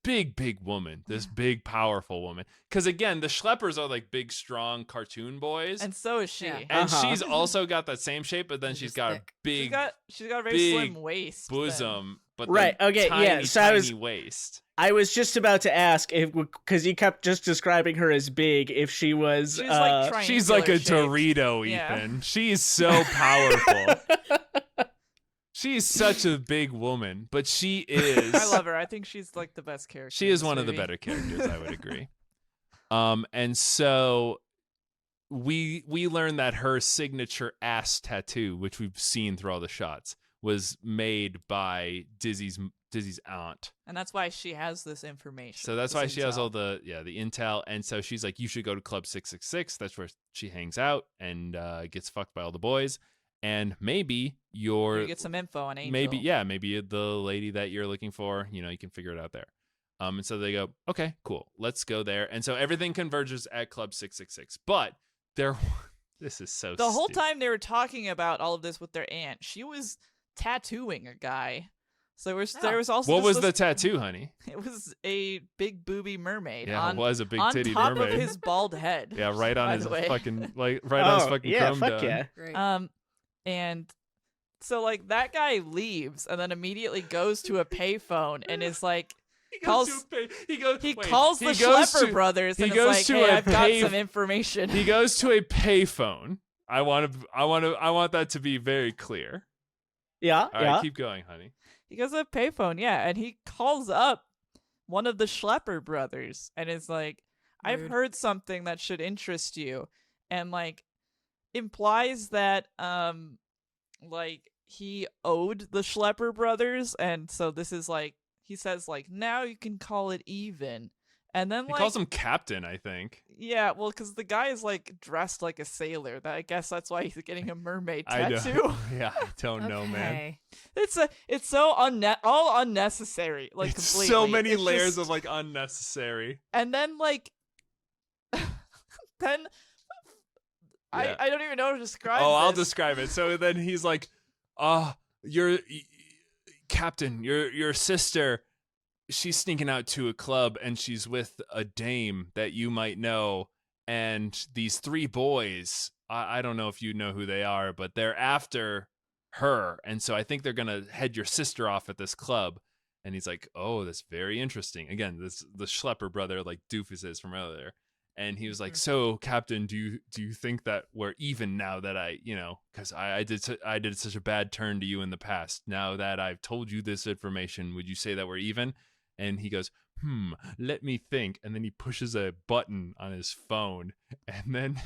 big woman, this big powerful woman. Because again, the Schleppers are like big, strong cartoon boys, and so is she. Yeah. And she's also got that same shape, but then she's got a big, she's got a very slim waist, bosom, but right. Okay, tiny, yeah. So tiny waist. I was just about to ask because you kept just describing her as big. If she was, she's like a shaped. Dorito, Ethan. She's so powerful. She's such a big woman, but she is. I love her. I think she's like the best character. She is one of the better characters, I would agree. And so we learned that her signature ass tattoo, which we've seen through all the shots, was made by Dizzy's aunt. And that's why she has this information. So that's why she has all the intel. And so she's like, you should go to Club 666. That's where she hangs out and gets fucked by all the boys. And maybe you get some info on Angel. Maybe the lady that you're looking for, you can figure it out there. And so they go, okay, cool, let's go there. And so everything converges at Club 666. But this is so the whole time they were talking about all of this with their aunt, she was tattooing a guy. So there was also what was the tattoo, honey? It was a big booby mermaid. Yeah, it was a big titty on top mermaid of his bald head. Yeah, right on his fucking on his fucking yeah, chrome fuck dome. yeah. Great. And so like that guy leaves and then immediately goes to a payphone and is like, He calls the Schlepper brothers and it's like, hey, I've got some information. He goes to a payphone. I want that to be very clear. Yeah. All right, keep going, honey. He goes to a payphone, and he calls up one of the Schlepper brothers and is like, I've heard something that should interest you, and like implies that like he owed the Schlepper brothers, and so this is like, he says like, now you can call it even. And then he calls him Captain, I think. Yeah, well, because the guy is like dressed like a sailor. I guess that's why he's getting a mermaid tattoo. I don't know, man. It's so all unnecessary. Like it's completely. So many layers of like unnecessary. And then like, I don't even know how to describe. Oh, I'll describe it. So then he's like, your Captain, your sister. She's sneaking out to a club and she's with a dame that you might know. And these 3 boys, I don't know if you know who they are, but they're after her. And so I think they're going to head your sister off at this club. And he's like, oh, that's very interesting. Again, the Schlepper brother, like Doofus is from earlier. And he was like, so Captain, do you think that we're even now that because I did such a bad turn to you in the past. Now that I've told you this information, would you say that we're even? And he goes, let me think. And then he pushes a button on his phone. And then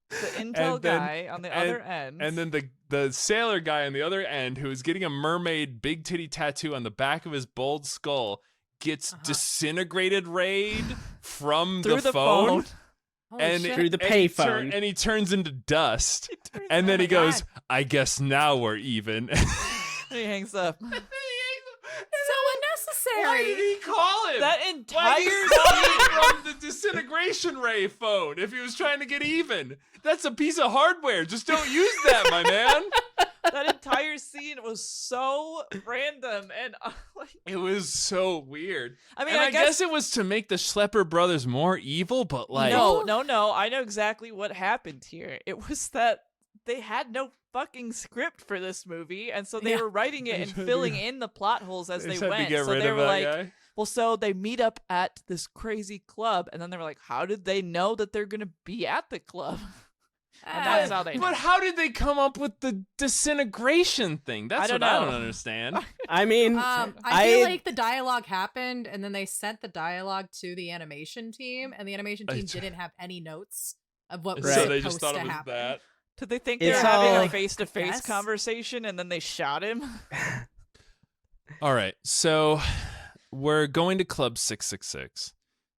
the intel guy on the other end. And then the sailor guy on the other end, who is getting a mermaid big titty tattoo on the back of his bald skull, gets disintegrated rayed from the phone. And through the payphone. And he turns into dust. And then he goes, I guess now we're even. And he hangs up. Why did he call him? That entire from the disintegration ray phone if he was trying to get even. That's a piece of hardware. Just don't use that, my man. That entire scene was so random and it was so weird. I mean, I guess it was to make the Schlepper brothers more evil, but like No. I know exactly what happened here. It was that they had no fucking script for this movie, and so they were writing it and filling in the plot holes as they went. So they were like, guy. Well, so they meet up at this crazy club, and then they were like, how did they know that they're gonna be at the club? And that's how they know. But how did they come up with the disintegration thing? That's what I don't understand. I mean, I feel like the dialogue happened, and then they sent the dialogue to the animation team, and the animation team didn't have any notes of what was so supposed they just thought to it was happen. that. Did they think they were having a face-to-face conversation and then they shot him? All right, so we're going to Club 666.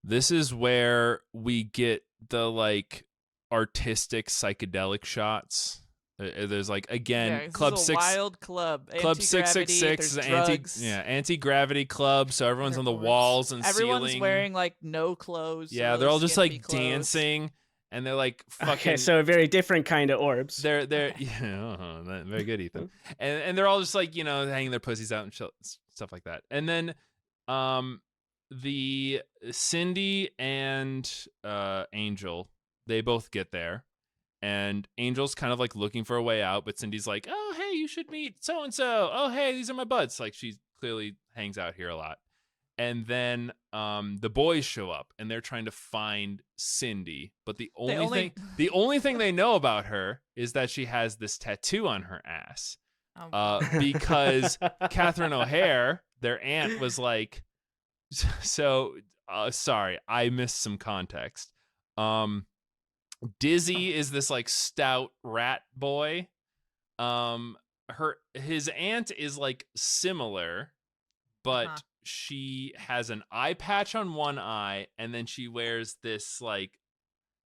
This is where we get the like artistic psychedelic shots. There's like again Club 6 wild club. Club 666 is anti-gravity club, so everyone's on the walls and everyone's ceiling. wearing like no clothes. Yeah, they're all just like dancing. And they're like fucking. Okay, so a very different kind of orbs. They're very good, Ethan. And they're all just like hanging their pussies out and stuff like that. And then, the Cindy and Angel, they both get there, and Angel's kind of like looking for a way out, but Cindy's like, "Oh, hey, you should meet so and so. Oh, hey, these are my buds." Like she clearly hangs out here a lot. And then the boys show up and they're trying to find Cindy, but the only thing they know about her is that she has this tattoo on her ass. Because Catherine O'Hare, their aunt, was like, sorry, I missed some context. Dizzy is this like stout rat boy. His aunt is like similar, but she has an eye patch on one eye, and then she wears this like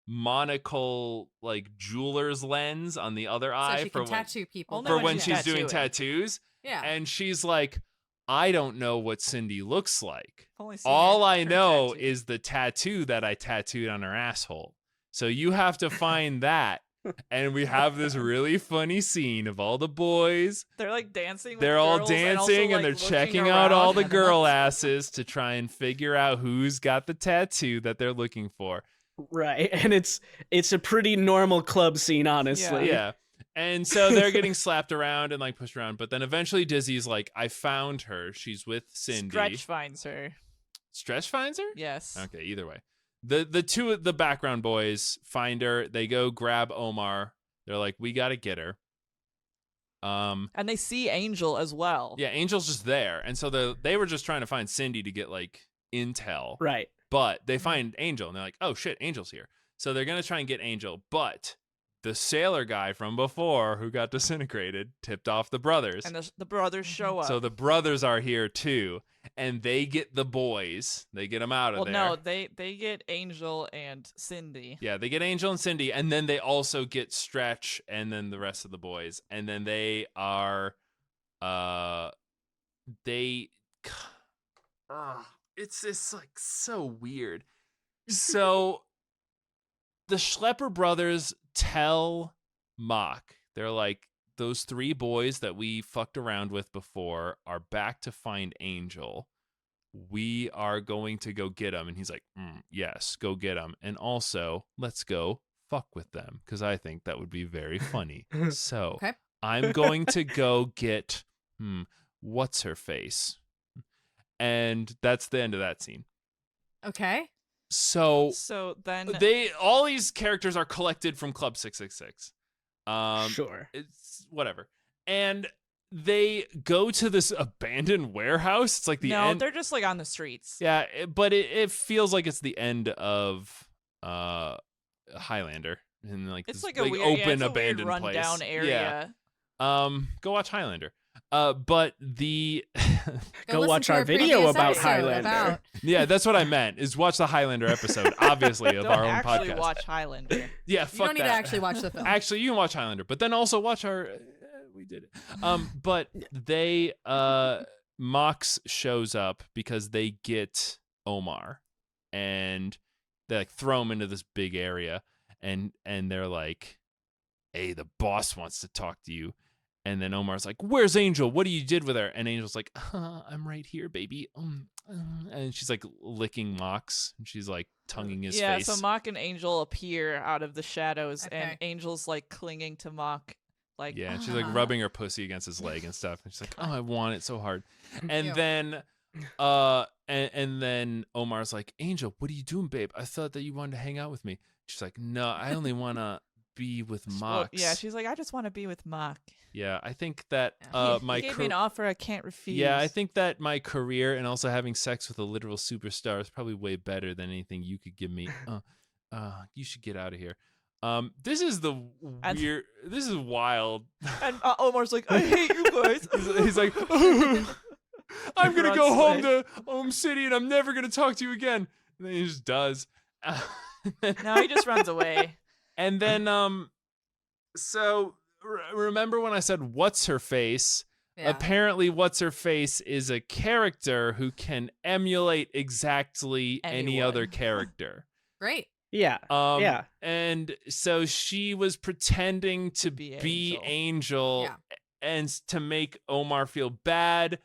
monocle like jeweler's lens on the other eye she can tattoo people for when she's doing tattoos. Yeah. And she's like, I don't know what Cindy looks like. All I know is the tattoo that I tattooed on her asshole. So you have to find that. And we have this really funny scene of all the boys. They're like dancing. They're all dancing and they're checking out all the girl asses to try and figure out who's got the tattoo that they're looking for. Right. And it's a pretty normal club scene, honestly. Yeah. And so they're getting slapped around and like pushed around. But then eventually Dizzy's like, I found her. She's with Cindy. Stretch finds her. Stretch finds her? Yes. Okay, either way. The two of the background boys find her. They go grab Omar. They're like, we got to get her. And they see Angel as well. Yeah, Angel's just there. And so they were just trying to find Cindy to get like intel. Right. But they find Angel and they're like, oh shit, Angel's here. So they're going to try and get Angel. But the sailor guy from before who got disintegrated tipped off the brothers. And the brothers show up. So the brothers are here too. And they get the boys. They get them out of there. Well, no, they get Angel and Cindy. Yeah, they get Angel and Cindy. And then they also get Stretch and then the rest of the boys. And then they are... it's just like so weird. So the Schlepper brothers tell Mock, they're like, those three boys that we fucked around with before are back to find Angel. We are going to go get them. And he's like, yes, go get them. And also, let's go fuck with them because I think that would be very funny. So okay. I'm going to go get, what's her face? And that's the end of that scene. Okay. So then all these characters are collected from Club 666. Sure. It's whatever. And they go to this abandoned warehouse. It's like the end. No, they're just like on the streets. Yeah, but it feels like it's the end of Highlander. And like it's this like a big weird, open it's a abandoned weird rundown place. area. Yeah. Go watch Highlander. But the go watch our video about Highlander. Yeah, that's what I meant. Is watch the Highlander episode, obviously, of our own podcast. Don't watch Highlander. Yeah, you don't need to actually watch the film. Actually, you can watch Highlander, but then also watch our. We did it. But they Mox shows up because they get Omar, and they like throw him into this big area, and they're like, "Hey, the boss wants to talk to you." And then Omar's like, where's Angel? What you did with her? And Angel's like, I'm right here, baby. And she's like licking Mox. And she's like tonguing his face. Yeah, so Mock and Angel appear out of the shadows. Okay. And Angel's like clinging to Mock. Like, yeah, and she's like rubbing her pussy against his leg and stuff. And she's like, I want it so hard. And then and then Omar's like, Angel, what are you doing, babe? I thought that you wanted to hang out with me. She's like, no, I only want to be with Mox. Well, yeah, she's like, I just want to be with Mock. Yeah, I think that he gave me an offer I can't refuse. Yeah, I think that my career and also having sex with a literal superstar is probably way better than anything you could give me. You should get out of here. This is the weird. This is wild. And Omar's like, I hate you guys. He's like, I'm gonna go home to Home City and I'm never gonna talk to you again. And then he just does. No, he just runs away. And then, so remember when I said what's her face? Yeah. Apparently, what's her face is a character who can emulate exactly any other character. Great. Yeah. Yeah. And so she was pretending to be Angel and to make Omar feel bad.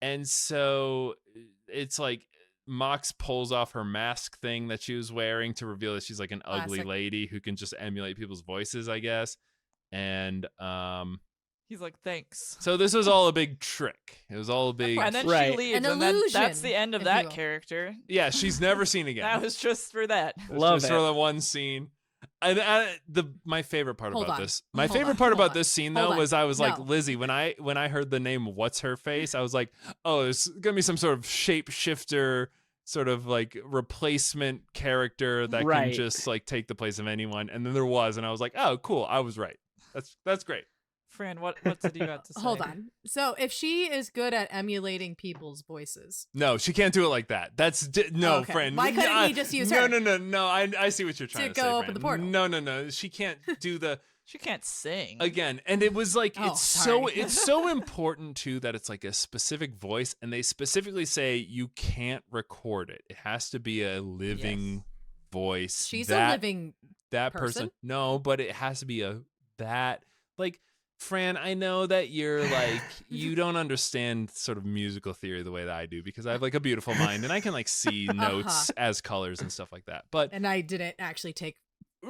And so it's like Mox pulls off her mask thing that she was wearing to reveal that she's like an ugly lady who can just emulate people's voices, I guess. And he's like, thanks. So this was all a big trick. It was all a big... And then she leaves. An illusion, that's the end of that character. Yeah, she's never seen again. That was just for that. Love just it. for the one scene. And my favorite part about this... My Hold favorite part on. about this scene, though, was I was like, No. Lizzie, when I heard the name What's Her Face, I was like, oh, there's going to be some sort of shapeshifter, sort of like replacement character that can just like take the place of anyone. And then there was, and I was like, oh, cool. I was right. That's great. Fran, what did you have to say? Hold on. So if she is good at emulating people's voices, no, she can't do it like that. No, okay. Fran. Why couldn't he just use her? No. I see what you're trying to say. To go Fran. open the portal. No. She can't do the. She can't sing again. And it was like it's so important too that it's like a specific voice, and they specifically say you can't record it. It has to be a living voice. She's a living person. No, but it has to be like. Fran, I know that you're like, you don't understand sort of musical theory the way that I do because I have like a beautiful mind and I can like see notes as colors and stuff like that. And I didn't actually take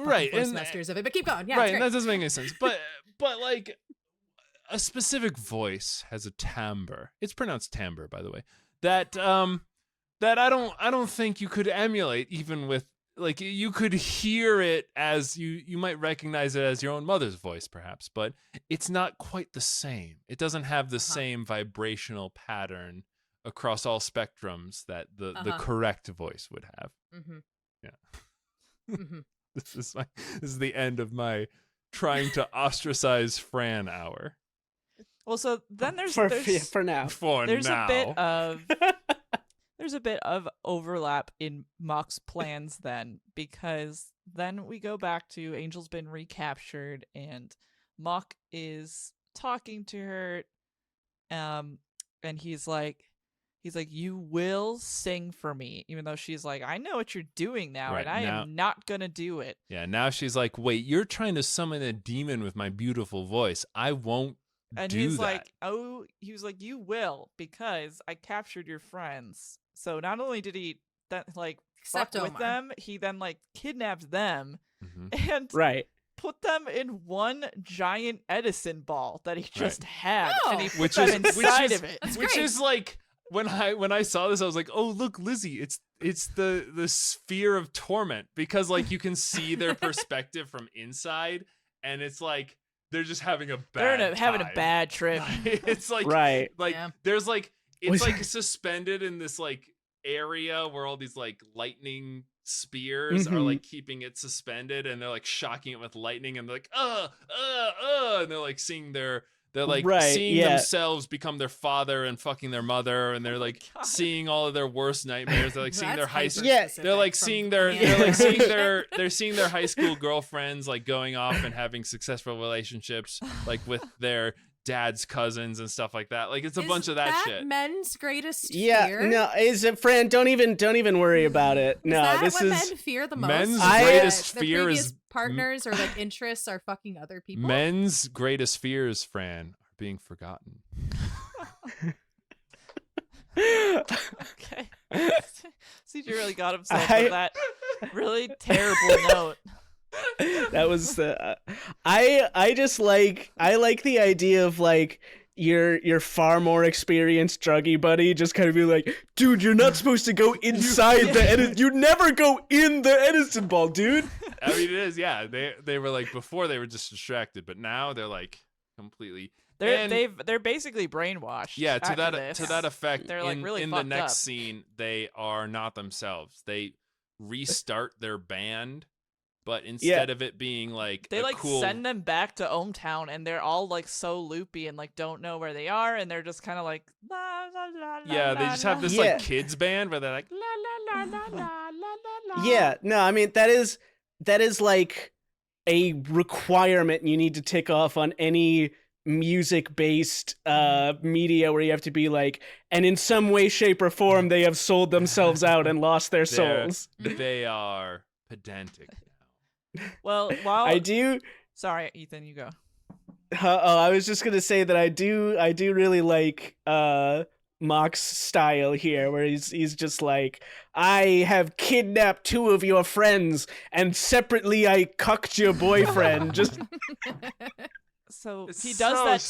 right, four semesters of it. But keep going. Yeah, right, and that doesn't make any sense. But like a specific voice has a timbre. It's pronounced timbre, by the way. That that I don't think you could emulate, even with, like, you could hear it as you might recognize it as your own mother's voice, perhaps, but it's not quite the same. It doesn't have the same vibrational pattern across all spectrums that the correct voice would have. Mm-hmm. Yeah. Mm-hmm. This is the end of my trying to ostracize Fran hour. Well, so then there's for now. There's a bit of overlap in Mock's plans then, because then we go back to Angel's been recaptured and Mock is talking to her, and he's like, you will sing for me, even though she's like, I know what you're doing now, right, and I am not gonna do it. Yeah, now she's like, wait, you're trying to summon a demon with my beautiful voice. I won't and do he's that. Like, oh, he was like, you will, because I captured your friends. So not only did he fuck with them, he then kidnapped them and put them in one giant Edison ball that he just had, and he put them inside of it. Which is like, when I saw this, I was like, oh look, Lizzie, it's the sphere of torment, because like you can see their perspective from inside, and it's like they're just having a bad having a bad trip. It's like there's like, it's like suspended in this like area where all these like lightning spears are like keeping it suspended, and they're like shocking it with lightning, and they're like and they're like seeing themselves become their father and fucking their mother, and they're like seeing all of their worst nightmares. They're like seeing their high school they're seeing their high school girlfriends like going off and having successful relationships like with their dad's cousins and stuff like that. Like, it's a bunch of that shit. Men's greatest fear? Yeah, no, is it, Fran? Don't even worry about it. No, is that what men fear the most? Men's greatest fear is partners or like interests are fucking other people. Men's greatest fears, Fran, are being forgotten. Okay. CJ really got himself with that really terrible note. That was the I just like, I like the idea of like your far more experienced druggy buddy just kind of be like, dude, you're not supposed to go inside the Edison. You never go in the Edison ball, dude. I mean, it is, yeah. They were like, before they were just distracted, but now they're like completely. They're basically brainwashed. Yeah, to that effect. They're like really in fucked the next up. scene, they are not themselves. They restart their band. But instead of it being like they cool... send them back to ohmTown, and they're all like so loopy and like don't know where they are, and they're just kind of like la la la la. Yeah, they just have this like kids band where they're like la la la la la la la. Yeah, no, I mean that is like a requirement you need to tick off on any music-based media where you have to be like, and in some way, shape, or form they have sold themselves out and lost their souls. They are pedantic. Well, sorry, Ethan, you go. I was just gonna say that I do really like Mock's style here, where he's just like, I have kidnapped 2 of your friends, and separately I cucked your boyfriend. Just so he does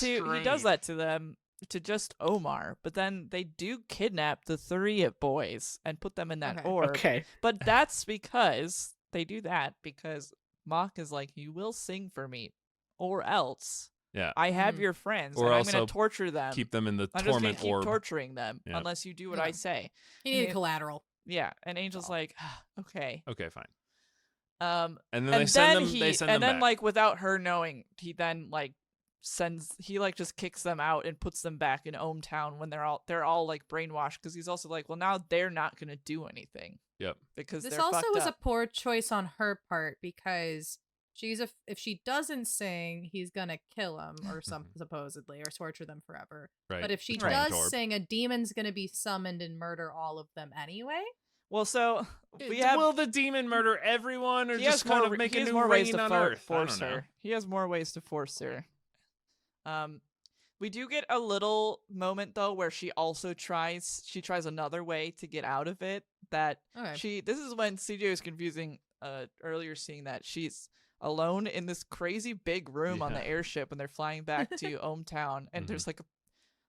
that to them, to just Omar, but then they do kidnap the 3 boys and put them in that orb. Okay, but that's because. They do that because Mock is like, you will sing for me, or else I have your friends, or and I'm going to torture them. Keep them in the I'm torment just gonna keep torturing them unless you do what I say. You need collateral. Yeah, and Angel's like, okay, fine. And then they send them then back. like without her knowing, he then like just kicks them out and puts them back in ohmTown when they're all like brainwashed, because he's also like, well, now they're not going to do anything. Yep. Because this also was a poor choice on her part, because if she doesn't sing, he's gonna kill him or supposedly, or torture them forever. Right. But if she does sing, a demon's gonna be summoned and murder all of them anyway. Well, so will the demon murder everyone, or just kind of make a new reign on Earth? Force her. He has more ways to force her. We do get a little moment though where she tries another way to get out of it. This is when CJ is confusing earlier scene that she's alone in this crazy big room on the airship when they're flying back to Ohmtown, and there's like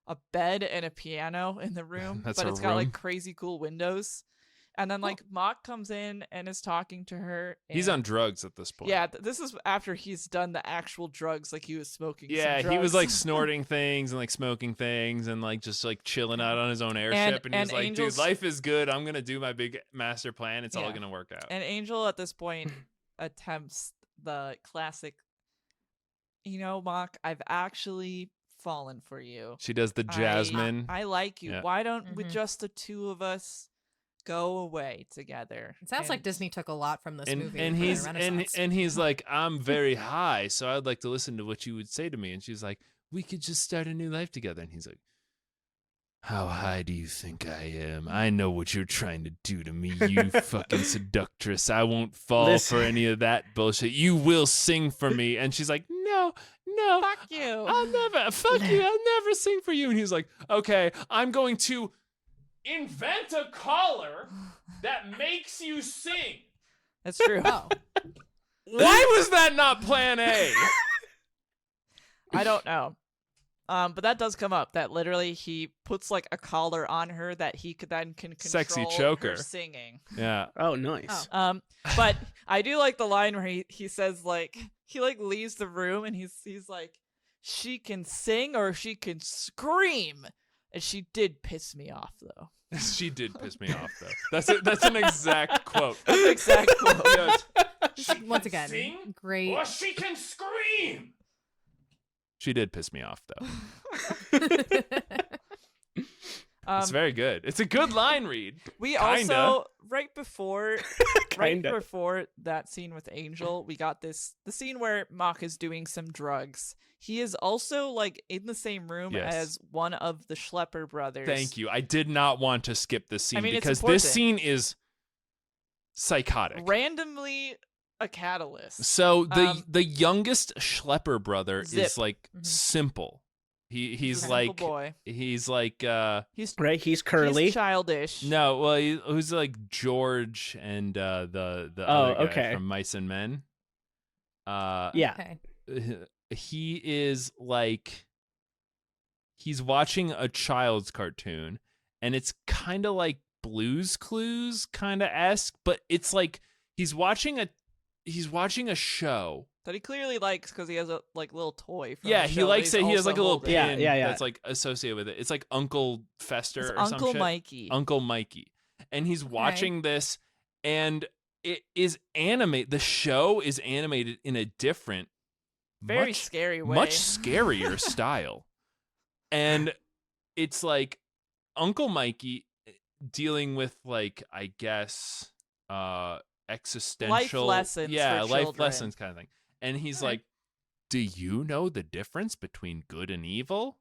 a bed and a piano in the room, but it's got like crazy cool windows. And then like Mock comes in and is talking to her. He's on drugs at this point. Yeah, this is after he's done the actual drugs, like he was smoking. Yeah, some he was drugs. like snorting things and like smoking things and like just like chilling out on his own airship. And he's like, dude, life is good. I'm gonna do my big master plan. It's all gonna work out. And Angel at this point attempts the classic, Mock, I've actually fallen for you. She does the Jasmine. I like you. Yeah. Why don't with just the two of us go away together? It sounds like Disney took a lot from this movie. And he's like, I'm very high, so I'd like to listen to what you would say to me. And she's like, we could just start a new life together. And he's like, how high do you think I am? I know what you're trying to do to me, you fucking seductress. I won't fall for any of that bullshit. You will sing for me. And she's like, no, fuck you. I'll never sing for you. And he's like, okay, I'm going to invent a collar that makes you sing. That's true. Why was that not plan A? I don't know. But that does come up, that literally he puts like a collar on her that he could then can control sexy choker her singing. Yeah. Oh, nice. But I do like the line where he says like he like leaves the room and he's like, she can sing or she can scream. And she did piss me off though. She did piss me off though. That's an exact quote. That's an exact quote. Yes. Once again, sing, great. or she can scream. She did piss me off though. It's very good. It's a good line read. We also right before that scene with Angel, we got the scene where Mock is doing some drugs. He is also like in the same room as one of the Schlepper brothers. Thank you. I did not want to skip this scene because this scene is psychotic. Randomly a catalyst. So the youngest Schlepper brother is like simple. He's like boy. He's like he's curly. He's childish. No, well who's like George and the other guy from Mice and Men. Yeah. Okay. He is like he's watching a child's cartoon and it's kind of like Blue's Clues kind of esque, but it's like he's watching a show that he clearly likes because he has a like little toy. From he likes it. He has like a little pin yeah. that's like associated with it. It's like Uncle Fester or Uncle some shit. Mikey. Uncle Mikey. And he's watching this and it is animated. The show is animated in a different, very scary way. Much scarier style. And it's like Uncle Mikey dealing with like, I guess, existential life lessons life lessons kind of thing. And he's like, do you know the difference between good and evil?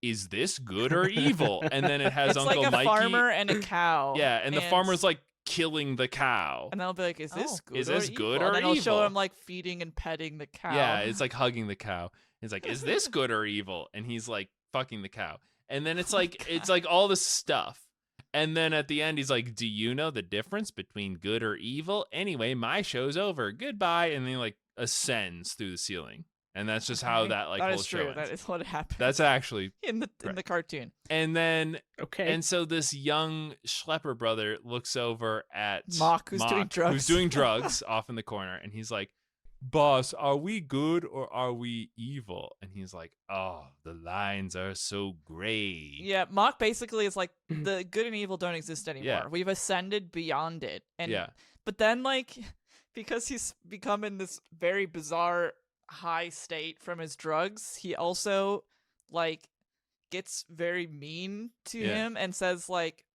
Is this good or evil? And then it has it's Uncle like a Mikey, farmer and a cow. Yeah, and the farmer's like killing the cow. And they'll be like, is this good is or this evil? good or and then evil? He'll show him like feeding and petting the cow. Yeah, it's like hugging the cow. He's like, is this good or evil? And he's like fucking the cow. And then it's like it's like all this stuff. And then at the end, he's like, do you know the difference between good or evil? Anyway, my show's over. Goodbye. And then he like ascends through the ceiling. And that's just how that like whole show ends. That is what happened. That's actually in the cartoon. And then and so this young Schlepper brother looks over at Mock, who's doing drugs off in the corner, and he's like, boss, are we good or are we evil? And he's like, oh, the lines are so gray. Yeah, Mock basically is like, the good and evil don't exist anymore. Yeah. We've ascended beyond it. And yeah. But then like, because he's become in this very bizarre high state from his drugs, he also like gets very mean to him and says like,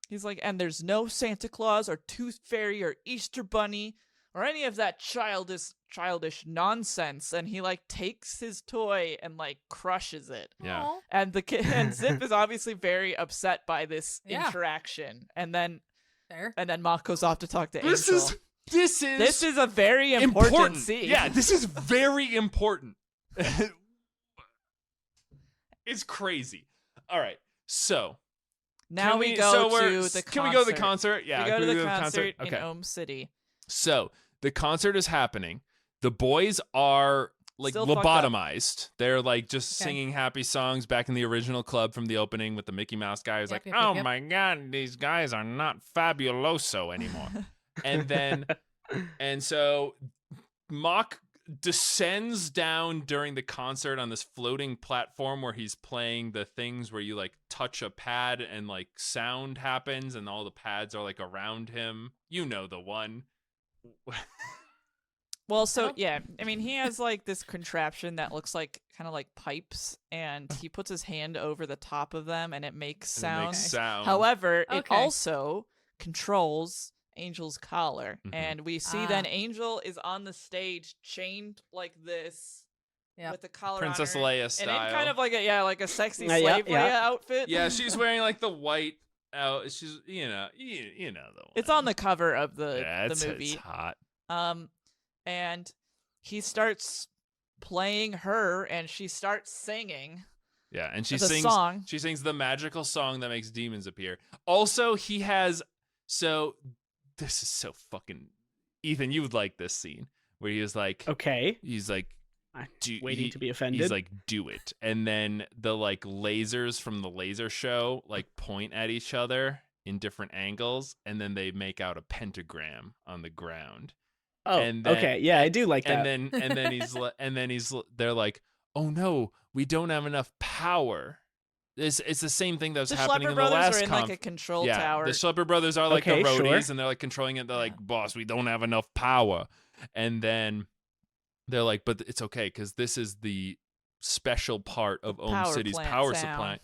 he's like, and there's no Santa Claus or Tooth Fairy or Easter Bunny or any of that childish nonsense. And he like takes his toy and like crushes it. Yeah. Aww. And the kid and Zip is obviously very upset by this interaction. And then Mock goes off to talk to Angel. This is a very important scene. Yeah, this is very important. It's crazy. All right, so now we go to the concert. Can we go to the concert? Yeah, we go to the concert in Ohm City. So the concert is happening. The boys are like Still lobotomized. They're like just singing happy songs back in the original club from the opening with the Mickey Mouse guy who's like, oh my God, these guys are not fabuloso anymore. and so Mock descends down during the concert on this floating platform where he's playing the things where you like touch a pad and like sound happens and all the pads are like around him. You know the one. Well, so yeah, I mean, he has like this contraption that looks like kind of like pipes, and he puts his hand over the top of them, and it makes sound. However, it also controls Angel's collar, and we see then Angel is on the stage chained like this with the collar Princess on her, Leia style, and in kind of like a sexy slave Leia outfit. Yeah, she's wearing like the white. She's you know the one. It's on the cover of the movie. It's hot. And he starts playing her, and she starts singing. Yeah, and she sings song. She sings the magical song that makes demons appear. Also, he has this is so fucking Ethan. You would like this scene where he was like, okay, he's like, waiting to be offended. He's like, do it, and then the like lasers from the laser show like point at each other in different angles, and then they make out a pentagram on the ground. Oh, and then, okay, yeah, I do like that. And then they're like, oh no, we don't have enough power. It's the same thing that was happening in the last. The Schlepper Brothers are in like a control tower. The Schlepper Brothers are like the roadies, and they're like controlling it. They're like, boss, we don't have enough power. And then they're like, but it's okay because this is the special part of Ohm City's power supply.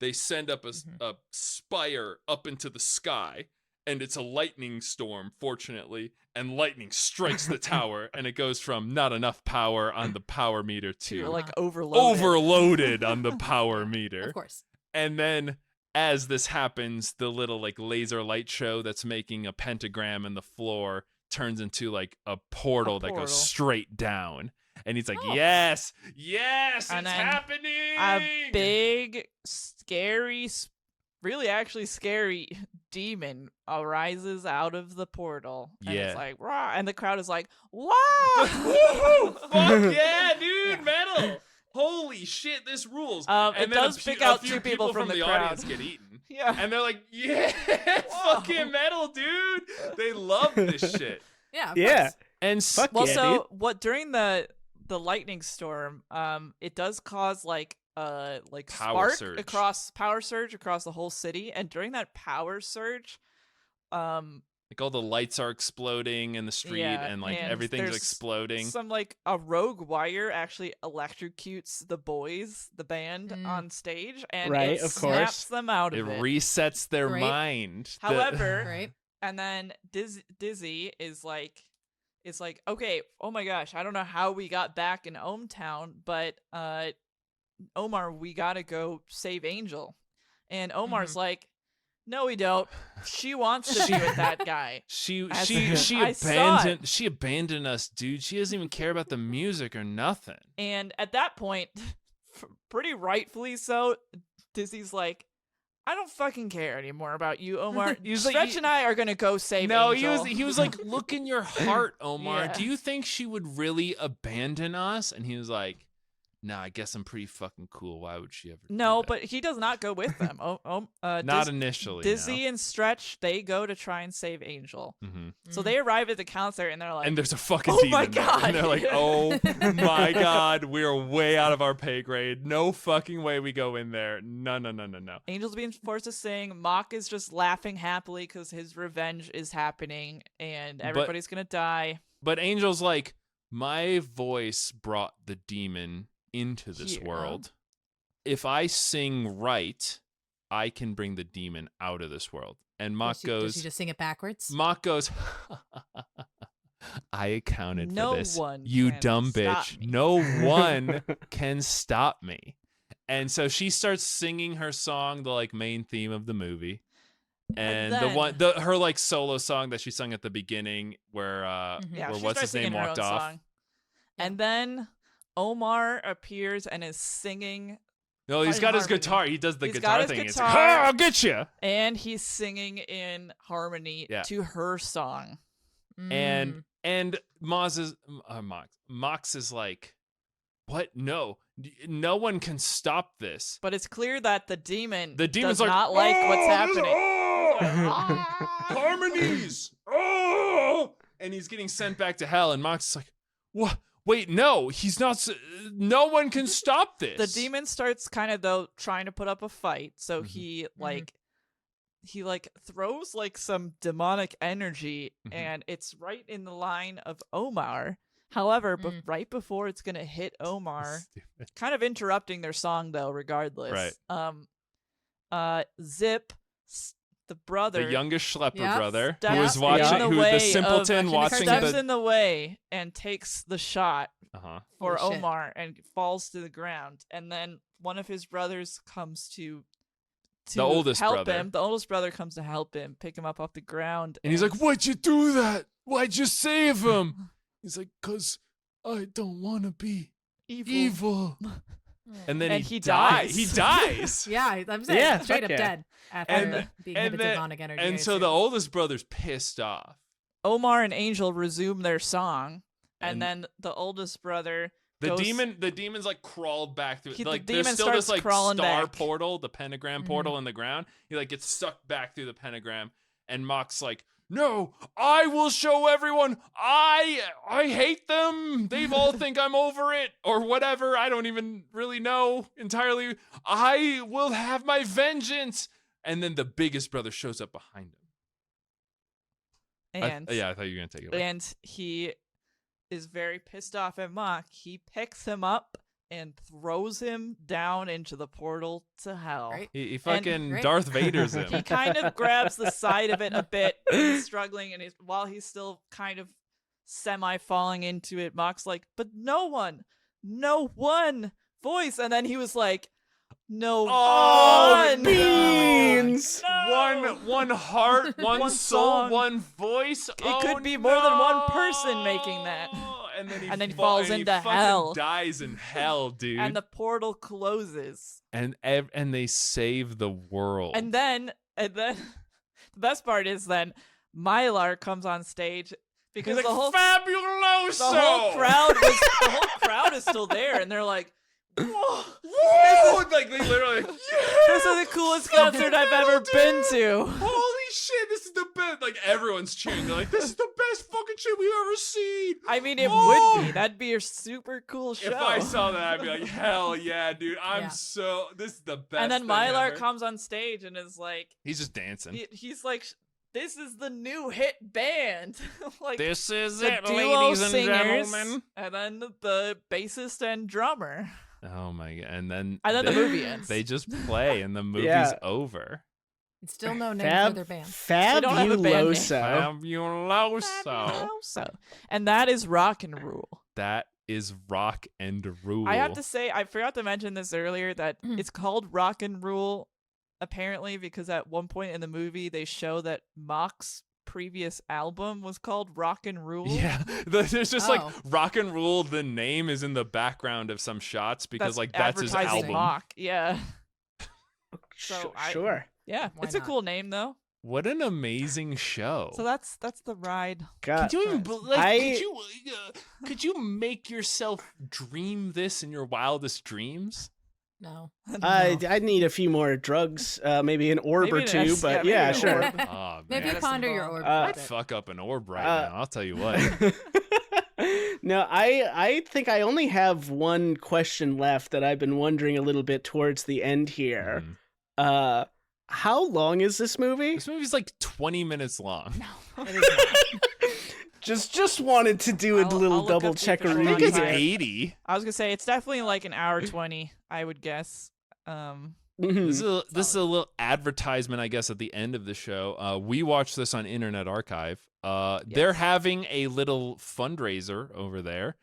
They send up a spire up into the sky. And it's a lightning storm, fortunately, and lightning strikes the tower, and it goes from not enough power on the power meter to like overloaded on the power meter. Of course. And then as this happens, the little like laser light show that's making a pentagram in the floor turns into like a portal that goes straight down. And he's like, yes, and it's happening. A big, scary, really actually scary demon arises out of the portal. And it's like, rah, and the crowd is like, wow! Fuck yeah, dude, metal! Holy shit, this rules. And it does pick out two people from the crowd. Audience get eaten. Yeah. And they're like, yeah, fucking metal, dude! They love this shit. Yeah. Yeah. And so what during the lightning storm, it does cause like power surge across the whole city, and during that power surge, like all the lights are exploding in the street, and like everything's exploding. Some like a rogue wire actually electrocutes the boys, the band on stage, and it snaps them out of it. It resets their mind. However, and then Dizzy is like, okay, oh my gosh, I don't know how we got back in Ohmtown, but Omar, we gotta go save Angel. And Omar's like, no, we don't. She wants to be with that guy. She abandoned us, dude. She doesn't even care about the music or nothing. And at that point, pretty rightfully so, Dizzy's like, I don't fucking care anymore about you, Omar. Stretch and I are gonna go save Angel. he was like, look in your heart, Omar. Do you think she would really abandon us? And he was like, nah, I guess I'm pretty fucking cool. Why would she ever do that? But he does not go with them. Not initially. Dizzy and Stretch, they go to try and save Angel. So they arrive at the concert, and they're like... And there's a fucking demon my God. there. And they're like, oh my God, we're way out of our pay grade. No fucking way we go in there. No. Angel's being forced to sing. Mock is just laughing happily because his revenge is happening, and everybody's going to die. But Angel's like, my voice brought the demon into this world. If I sing right, I can bring the demon out of this world. And Mock goes... Does he just sing it backwards? Mock goes, I accounted for this. You dumb bitch. No one can stop me. And so she starts singing her song, the like main theme of the movie. And her like solo song that she sung at the beginning where what's his name walked off. Song. And then Omar appears and is singing. No, he's got his guitar. He does the guitar thing. It's like, I'll get you. And he's singing in harmony to her song. And And Mox is like, what? No one can stop this. But it's clear that the demon's does like, not like what's happening. Harmonies! Oh! And he's getting sent back to hell, and Mox is like, what? Wait, no, he's not. No one can stop this. The demon starts kind of, though, trying to put up a fight. So he throws like some demonic energy, and it's right in the line of Omar. However, but right before it's gonna hit Omar, kind of interrupting their song though, regardless. Right. Zip, the brother, the youngest schlepper brother, who was watching, the simpleton steps in the way and takes the shot for Oh, Omar and falls to the ground. And then one of his brothers comes to the oldest help brother. him. The oldest brother comes to help him, pick him up off the ground. And he's like, "Why'd you do that? Why'd you save him?" He's like, "'Cause I don't want to be evil." And then he dies. He dies. Yeah, I'm saying straight up dead after being hit with then, demonic energy. And so the oldest brother's pissed off. Omar and Angel resume their song, and then the oldest brother the demon's like crawled back through. Like the there's demon still starts this like crawling star back. portal, the pentagram portal in the ground. He like gets sucked back through the pentagram, and Mock's like, "No, I will show everyone. I hate them. They all think I'm over it or whatever. I don't even really know entirely. I will have my vengeance." And then the biggest brother shows up behind him. And I thought you were gonna take it away. And he is very pissed off at Mock. He picks him up and throws him down into the portal to hell. Right. He fucking Darth Vader's him. He kind of grabs the side of it a bit, and he's struggling, and while he's still kind of semi-falling into it, Mock's like, "But no one voice," and then he was like, "No one." Beans! No. One heart, one soul, song. one voice. It could be more than one person making that. And then he falls into hell. Dies in hell, dude. And the portal closes. And they save the world. And then the best part is then Mylar comes on stage because He's the like, whole Fabuloso! the whole crowd is still there, and they're like, "Whoa, whoa! Like they literally, this is the coolest concert I've ever been to." Holy shit, this is the best! Like everyone's cheering. They're like, "This is the best fucking shit we've ever seen." I mean, it would be. That'd be a super cool show. If I saw that, I'd be like, "Hell yeah, dude! This is the best." And then thing Mylar ever. comes on stage and is like, he's just dancing. He's like, "This is the new hit band." Like, this is the it, duo ladies and singers, gentlemen. and then the bassist and drummer. Oh my god! And then the movie ends. They just play, and the movie's over. It's still no name for their band. Fabuloso. Fabuloso. And that is rock and rule. That is rock and rule. I have to say, I forgot to mention this earlier, that it's called rock and rule apparently because at one point in the movie they show that Mock's previous album was called Rock and Rule. Yeah, there's just like Rock and Rule. The name is in the background of some shots because that's his album. Mock. Yeah. Sure. Yeah, it's a cool name though. What an amazing show! So that's the ride. God, could you could you make yourself dream this in your wildest dreams? No. I need a few more drugs, maybe an orb or two, but yeah, sure. Oh, maybe ponder your orb. I'd fuck up an orb right now. I'll tell you what. No, I think I only have one question left that I've been wondering a little bit towards the end here. How long is this movie? This movie's like 20 minutes long. No, it is not. Just wanted to do a little double checkeroo. I think it's 80. I was gonna say it's definitely like an hour 20, I would guess. This is a little advertisement, I guess, at the end of the show. We watched this on Internet Archive. They're having a little fundraiser over there,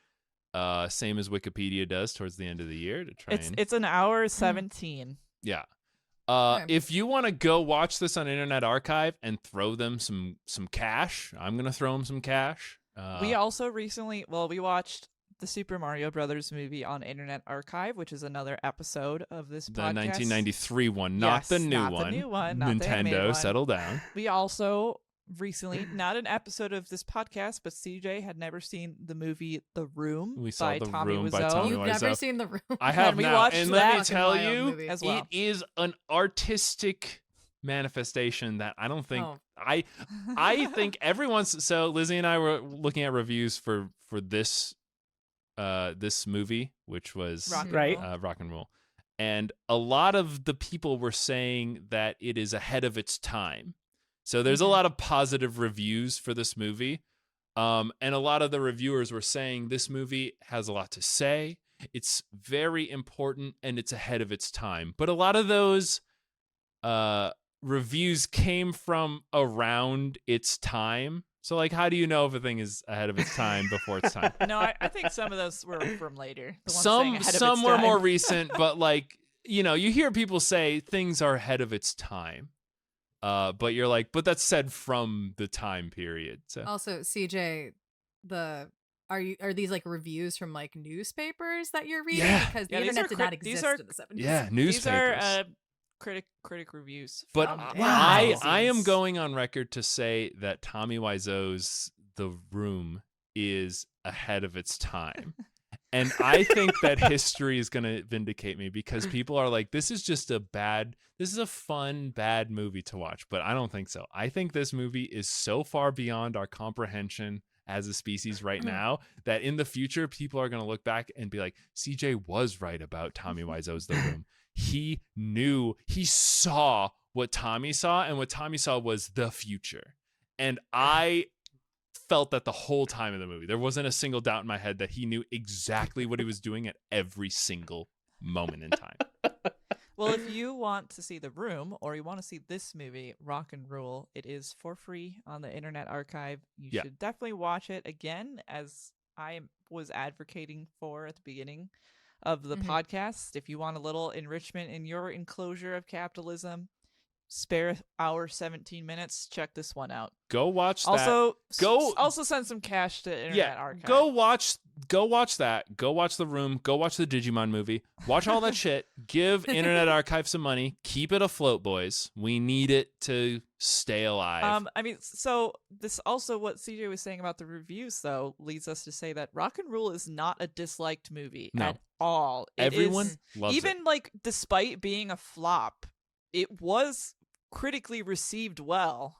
same as Wikipedia does towards the end of the year to try. It's an hour 17. Yeah. If you want to go watch this on Internet Archive and throw them some cash, I'm gonna throw them some cash. We also recently, we watched the Super Mario Brothers movie on Internet Archive, which is another episode of this podcast. The 1993 one, not the new one. The new one, not Nintendo, the animated one. settle down. We also recently, not an episode of this podcast, but CJ had never seen the movie The Room We saw by The Tommy Room by Wiseau. Tommy You've Wiseau. never seen The Room. I have And we now, watched and let me that tell wild you, movie. as well. it is an artistic manifestation that I don't think I think everyone's. So Lizzie and I were looking at reviews for this this movie, which was Rock and Right. Roll. Rock and Roll, and a lot of the people were saying that it is ahead of its time. So there's a lot of positive reviews for this movie. And a lot of the reviewers were saying this movie has a lot to say. It's very important and it's ahead of its time. But a lot of those reviews came from around its time. So, like, how do you know if a thing is ahead of its time before its time? No, I think some of those were from later. The ones saying Some ahead of its were time. more recent, but like, you know, you hear people say things are ahead of its time. But you're like, but that's said from the time period. So Also, CJ, are these like reviews from like newspapers that you're reading? Yeah. Because the Yeah, these internet are did not crit- these exist are- in the 70s. yeah, These are newspapers. critic reviews. But from I am magazines. going on record to say that Tommy Wiseau's The Room is ahead of its time. And I think that history is going to vindicate me because people are like, this is a fun, bad movie to watch. But I don't think so. I think this movie is so far beyond our comprehension as a species right now that in the future, people are going to look back and be like, CJ was right about Tommy Wiseau's The Room. He saw what Tommy saw, and what Tommy saw was the future. And I felt that the whole time of the movie. There wasn't a single doubt in my head that he knew exactly what he was doing at every single moment in time. Well, if you want to see The Room or you want to see this movie, Rock and Roll, it is for free on the Internet Archive. You should definitely watch it again, as I was advocating for at the beginning of the podcast. If you want a little enrichment in your enclosure of capitalism, spare our 17 minutes, check this one out. Go watch that. Also send some cash to Internet Archive. Go watch that. Go watch The Room. Go watch the Digimon movie. Watch all that shit. Give Internet Archive some money. Keep it afloat, boys. We need it to stay alive. I mean, so this also what CJ was saying about the reviews, though, leads us to say that Rock and Roll is not a disliked movie at all. Everyone loves it. Even like despite being a flop, it was critically received well.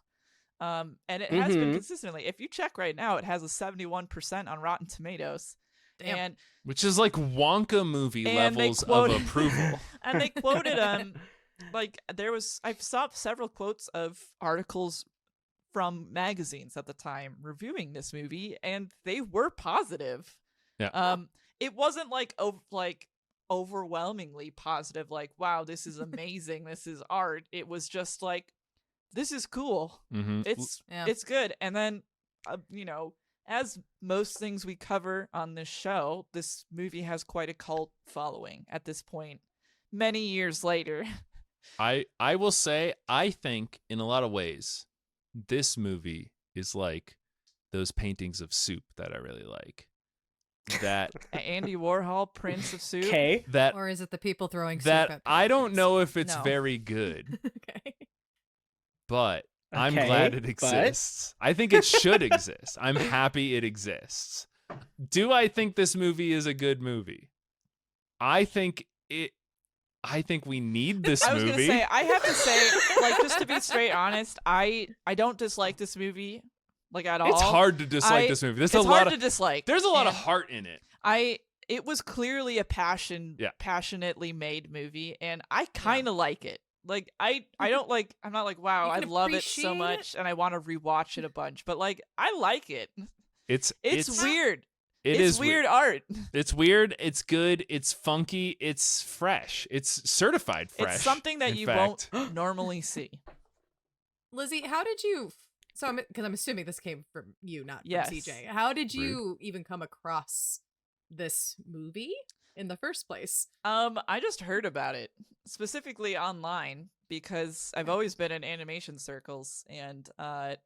And it has been consistently. If you check right now, it has a 71% on Rotten Tomatoes. Damn. And which is like Wonka movie levels of approval. And they quoted like I saw several quotes of articles from magazines at the time reviewing this movie, and they were positive. Yeah. It wasn't like overwhelmingly positive, like, wow, this is amazing, this is art. It was just like, this is cool. It's good. And then you know, as most things we cover on this show, this movie has quite a cult following at this point, many years later. I will say, I think in a lot of ways, this movie is like those paintings of soup that I really like. That Andy Warhol, Prince of Soup. Okay. Or is it the people throwing soup that at I don't know if it's No. very good, Okay. but I'm Okay, glad it but- exists. I think it should exist. I'm happy it exists. Do I think this movie is a good movie? I think we need this I was movie. gonna say, I have to say, like, just to be straight honest, I don't dislike this movie, like, at all. It's hard to dislike this movie. There's it's a lot hard of to dislike. There's a lot of and heart in it. it was clearly a passionately made movie, and I kind of like it. Like, I don't like, I'm not like, wow, You I can love it so appreciate much and I want to rewatch it a bunch, but like, I like it. It's Weird. It It's is weird art. It's weird. It's good. It's funky. It's fresh. It's certified fresh. It's something that in you fact. won't normally see. Lizzie, how did you? So, because I'm assuming this came from you, not Yes. from CJ. How did you even come across this movie in the first place? I just heard about it specifically online because I've always been in animation circles, and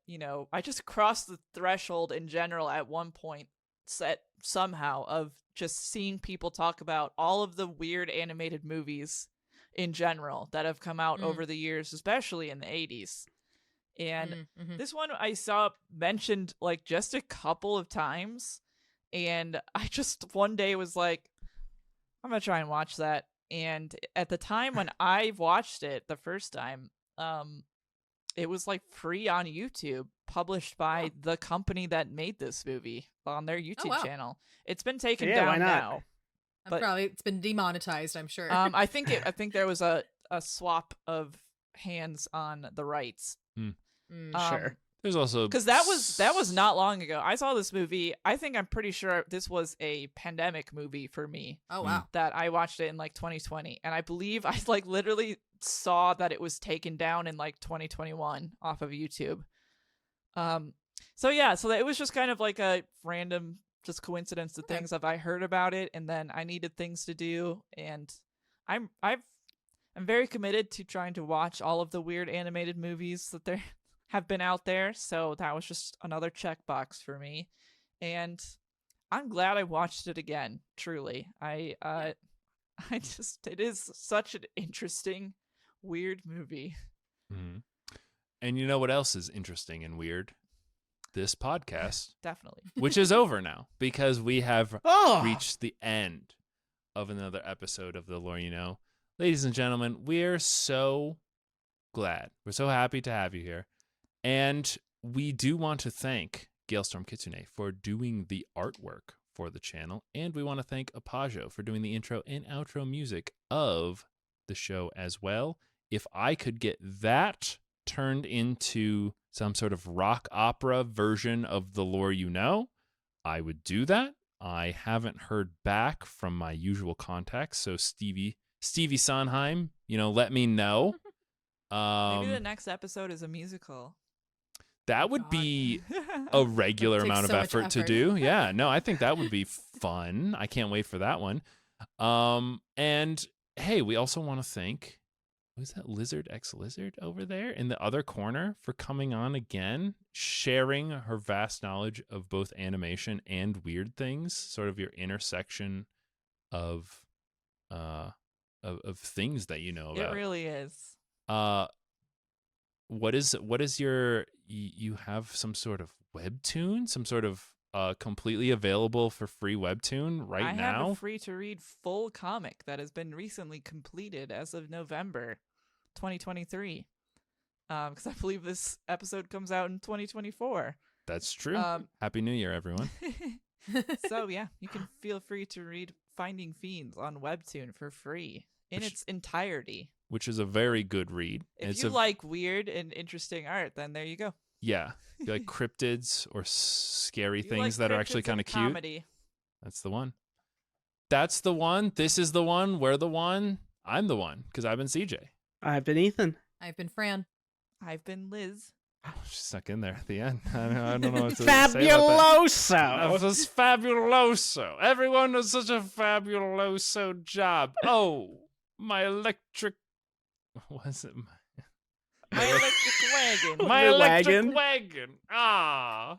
you know, I just crossed the threshold in general at one point, somehow, of just seeing people talk about all of the weird animated movies in general that have come out over the years, especially in the 80s. And this one I saw mentioned like just a couple of times, and I just one day was like, I'm gonna try and watch that. And at the time when I watched it the first time, it was like free on YouTube, published by the company that made this movie on their YouTube channel. It's been taken down now. But it's been demonetized, I'm sure. I think there was a swap of hands on the rights. Sure. There's also because that was not long ago. I saw this movie. I'm pretty sure this was a pandemic movie for me. Oh wow! That I watched it in like 2020, and I believe I like literally saw that it was taken down in like 2021 off of YouTube. So it was just kind of like a random, just coincidence to things of I heard about it, and then I needed things to do, and I'm very committed to trying to watch all of the weird animated movies that there have been out there. So that was just another checkbox for me, and I'm glad I watched it again. Truly, it is such an interesting, weird movie. Mm-hmm. And you know what else is interesting and weird? This podcast. Definitely. Which is over now because we have reached the end of another episode of The Lore You Know. Ladies and gentlemen, we're so glad. We're so happy to have you here. And we do want to thank Galestorm Kitsune for doing the artwork for the channel. And we want to thank Apajo for doing the intro and outro music of the show as well. If I could get that turned into some sort of rock opera version of The Lore You Know, I would do that. I haven't heard back from my usual contacts, so Stevie Sondheim, let me know. Maybe the next episode is a musical. That would be a regular amount of effort to do. Yeah, no, I think that would be fun. I can't wait for that one. And hey, we also want to thank, who's that Lizard X Lizard over there in the other corner for coming on again, sharing her vast knowledge of both animation and weird things, sort of your intersection of things that you know about. It really is. What is your, you have some sort of webtoon, some sort of completely available for free webtoon right now? I have a free to read full comic that has been recently completed as of November 2023. Because I believe this episode comes out in 2024. That's true. Happy New Year, everyone. So yeah, you can feel free to read Finding Fiends on webtoon for free in its entirety. Which is a very good read. If you like weird and interesting art, then there you go. Yeah. If you like cryptids or scary things that are actually kind of cute. Comedy. That's the one. That's the one. This is the one. We're the one. I'm the one, because I've been CJ. I've been Ethan. I've been Fran. I've been Liz. She stuck in there at the end. I don't know what to say about that. Fabuloso. That was fabuloso. Everyone does such a fabuloso job. Oh, my electric... What was it? My electric wagon. My electric wagon. Ah.